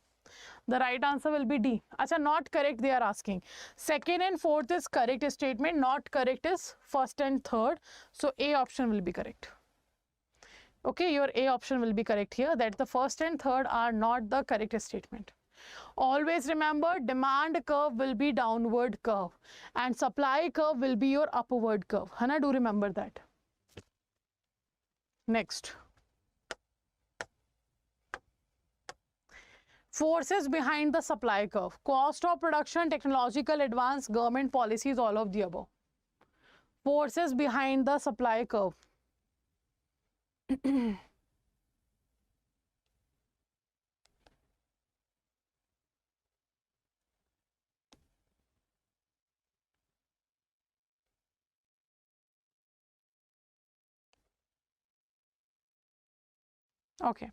The right answer will be D. Acha, not correct they are asking. Second and fourth is correct statement, not correct is first and third. So A option will be correct. Okay, your A option will be correct here, that the first and third are not the correct statement. Always remember, demand curve will be downward curve and supply curve will be your upward curve. Hana, do remember that. Next. Forces behind the supply curve. Cost of production, technological advance, government policies, all of the above. Forces behind the supply curve. Okay,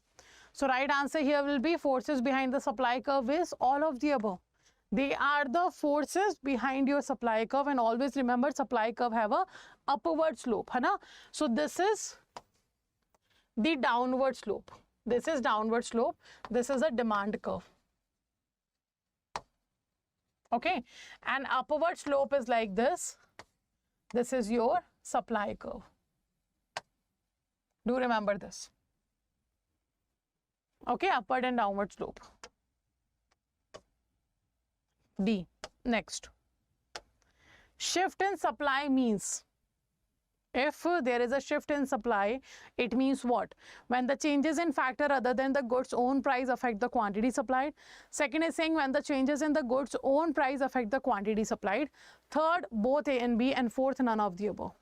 so right answer here will be forces behind the supply curve is all of the above. They are the forces behind your supply curve, and always remember supply curve have a upward slope, है ना? So this is the downward slope. This is downward slope. This is a demand curve. Okay, and upward slope is like this. This is your supply curve. Do remember this. Okay, upward and downward slope. D. Next. Shift in supply means, if there is a shift in supply, it means what? When the changes in factor other than the goods own price affect the quantity supplied. Second is saying when the changes in the goods own price affect the quantity supplied. Third, both A and B, and fourth, none of the above.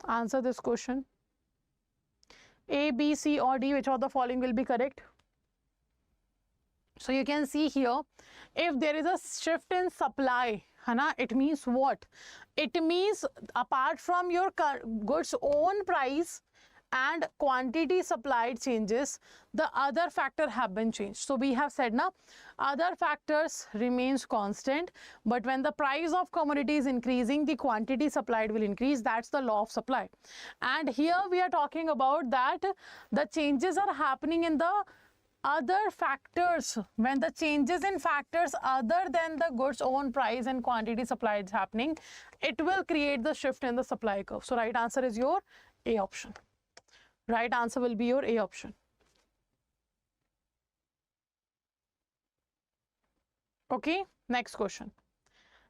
Answer this question. A, B, C or D, which of the following will be correct? So you can see here, if there is a shift in supply, Hana, it means what? It means apart from your goods own price and quantity supplied changes, the other factor have been changed. So we have said now, other factors remains constant, but when the price of commodity is increasing, the quantity supplied will increase. That's the law of supply. And here we are talking about that the changes are happening in the other factors. When the changes in factors other than the goods own price and quantity supplied is happening, it will create the shift in the supply curve. So right answer is your A option. Right answer will be your A option. Okay, next question.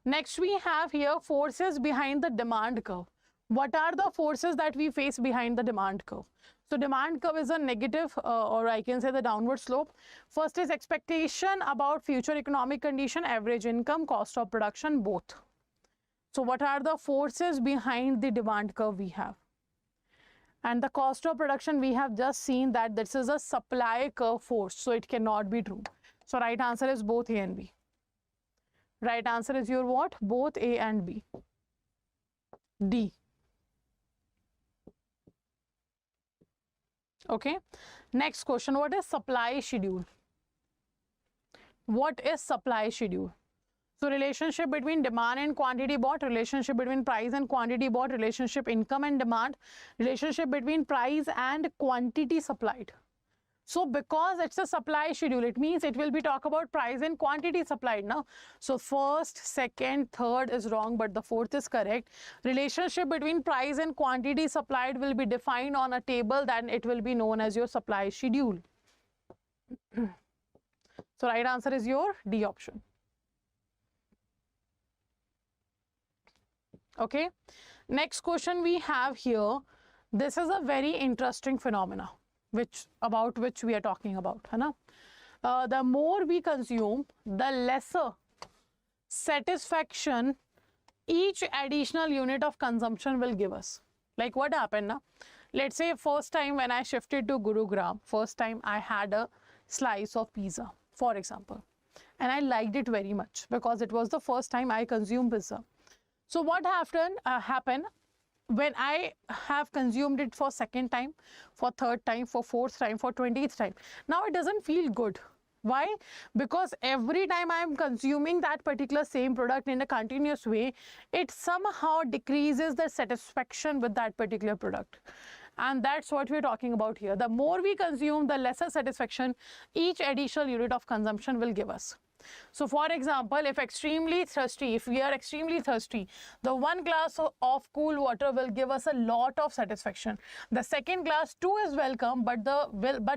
Next we have here forces behind the demand curve. What are the forces that we face behind the demand curve? So demand curve is a negative or I can say the downward slope. First is expectation about future economic condition, average income, cost of production, both. So what are the forces behind the demand curve we have? And the cost of production, we have just seen that this is a supply curve force, so it cannot be true. So right answer is both A and B. Right answer is your what? Both A and B. D. Okay. Next question, what is supply schedule? What is supply schedule? So relationship between demand and quantity bought, relationship between price and quantity bought, relationship income and demand, relationship between price and quantity supplied. So because it's a supply schedule, it means it will be talk about price and quantity supplied now. So first, second, third is wrong, but the fourth is correct. Relationship between price and quantity supplied will be defined on a table, then it will be known as your supply schedule. So right answer is your D option. Okay, next question we have here. This is a very interesting phenomena about which we are talking about, है ना? The more we consume, the lesser satisfaction each additional unit of consumption will give us. Like what happened now? Let's say first time when I shifted to Gurugram, first time I had a slice of pizza, for example, and I liked it very much because it was the first time I consumed pizza. So what happened when I have consumed it for second time, for third time, for fourth time, for 20th time, now it doesn't feel good. Why? Because every time I am consuming that particular same product in a continuous way, it somehow decreases the satisfaction with that particular product. And that's what we're talking about here. The more we consume, the lesser satisfaction each additional unit of consumption will give us. So for example, if we are extremely thirsty, the one glass of cool water will give us a lot of satisfaction. The second glass too is welcome, but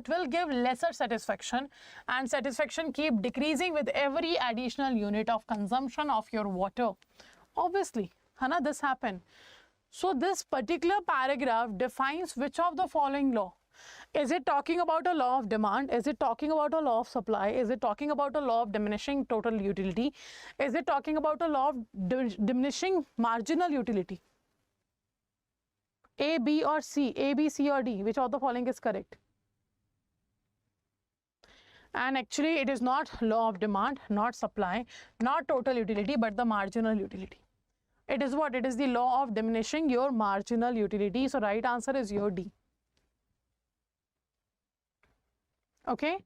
will give lesser satisfaction, and satisfaction keep decreasing with every additional unit of consumption of your water. Obviously, Hana, this happened. So this particular paragraph defines which of the following law. Is it talking about a law of demand? Is it talking about a law of supply? Is it talking about a law of diminishing total utility? Is it talking about a law of diminishing marginal utility? A, B or C? A, B, C or D? Which of the following is correct? And actually it is not law of demand, not supply, not total utility, but the marginal utility. It is what? It is the law of diminishing your marginal utility. So right answer is your D. Okay,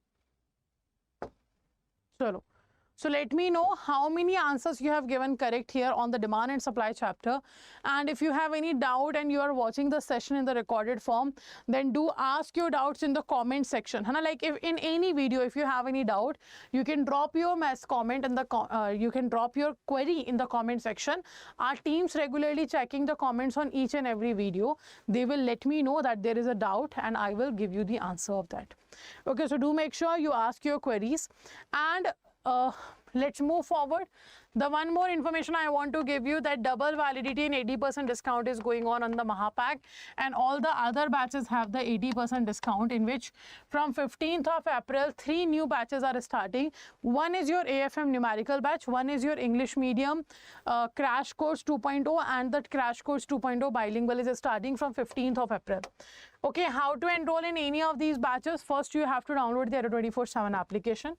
so let me know how many answers you have given correct here on the demand and supply chapter. And if you have any doubt and you are watching the session in the recorded form, then do ask your doubts in the comment section. Like if in any video, if you have any doubt, you can drop your comment in the you can drop your query in the comment section. Our teams regularly checking the comments on each and every video. They will let me know that there is a doubt and I will give you the answer of that. Okay, so do make sure you ask your queries. And let's move forward. The one more information I want to give you, that double validity and 80% discount is going on the Mahapack, and all the other batches have the 80% discount, in which from 15th of April 3 new batches are starting. One is your AFM numerical batch, one is your English medium crash course 2.0, and that crash course 2.0 bilingual is starting from 15th of April. Okay, how to enroll in any of these batches? First, you have to download the Adda 24/7 application.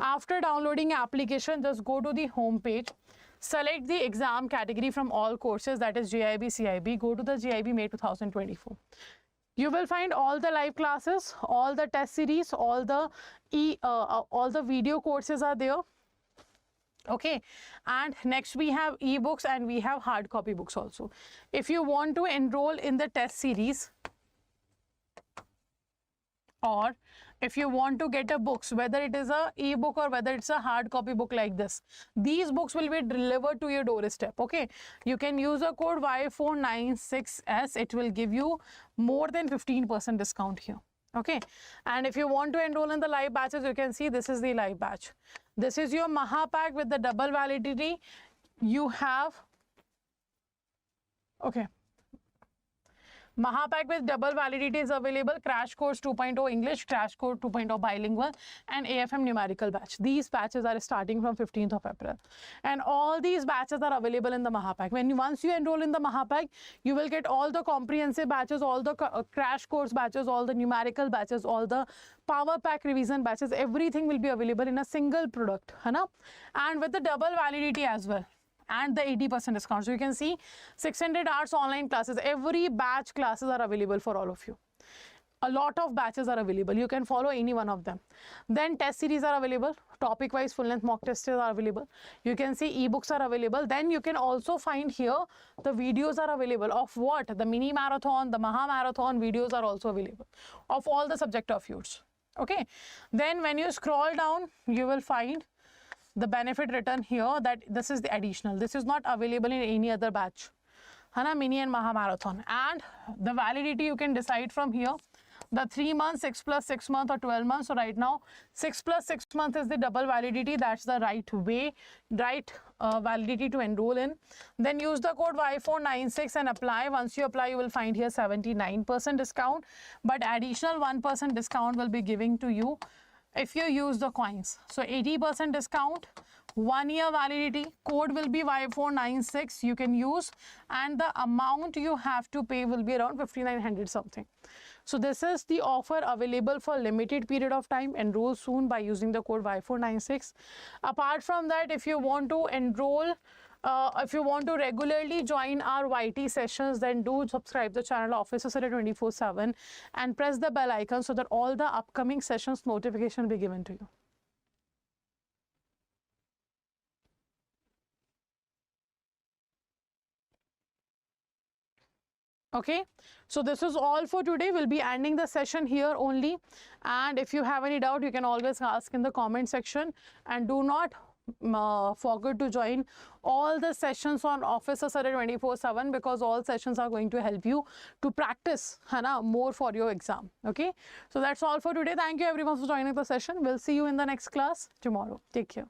After downloading application, just go to the home page, select the exam category from all courses, that is JAIIB, CIB. Go to the JAIIB May 2024. You will find all the live classes, all the test series, all the video courses are there. Okay, and next we have ebooks and we have hard copy books also. If you want to enroll in the test series, or if you want to get a books, whether it is a ebook or whether it's a hard copy book like this, these books will be delivered to your doorstep. Okay, you can use a code Y496S. It will give you more than 15% discount here. Okay, and if you want to enroll in the live batches, you can see this is the live batch. This is your Mahapack with the double validity. You have, okay, Mahapack with double validity is available. Crash course 2.0 English, crash course 2.0 bilingual, and AFM numerical batch. These batches are starting from 15th of April, and all these batches are available in the Mahapack. Once you enroll in the Mahapack, you will get all the comprehensive batches, all the crash course batches, all the numerical batches, all the power pack revision batches. Everything will be available in a single product, and with the double validity as well, and the 80% discount. So you can see 600 hours online classes. Every batch classes are available for all of you. A lot of batches are available. You can follow any one of them. Then test series are available. Topic wise full length mock tests are available. You can see ebooks are available. Then you can also find here the videos are available of what? The mini marathon, the Maha marathon videos are also available of all the subject of yours. Okay. Then when you scroll down, you will find the benefit written here that this is the additional. This is not available in any other batch. Mini and Maha marathon. And the validity you can decide from here. The 3 months, 6 plus 6 month or 12 months. So right now 6 plus 6 month is the double validity. That's the right way, right validity to enroll in. Then use the code Y496 and apply. Once you apply, you will find here 79% discount, but additional 1% discount will be giving to you if you use the coins. So 80% discount, 1 year validity, code will be Y496 you can use, and the amount you have to pay will be around 5,900 something. So this is the offer available for limited period of time. Enroll soon by using the code Y496. Apart from that, if you want to enroll, if you want to regularly join our YT sessions, then do subscribe the channel Officer Survey 24/7 and press the bell icon so that all the upcoming sessions notification will be given to you. Okay, so this is all for today. We'll be ending the session here only, and if you have any doubt, you can always ask in the comment section, and do not forget to join all the sessions on Officer Survey 24/7, because all sessions are going to help you to practice more for your exam. Okay, so that's all for today. Thank you everyone for joining the session. We'll see you in the next class tomorrow. Take care.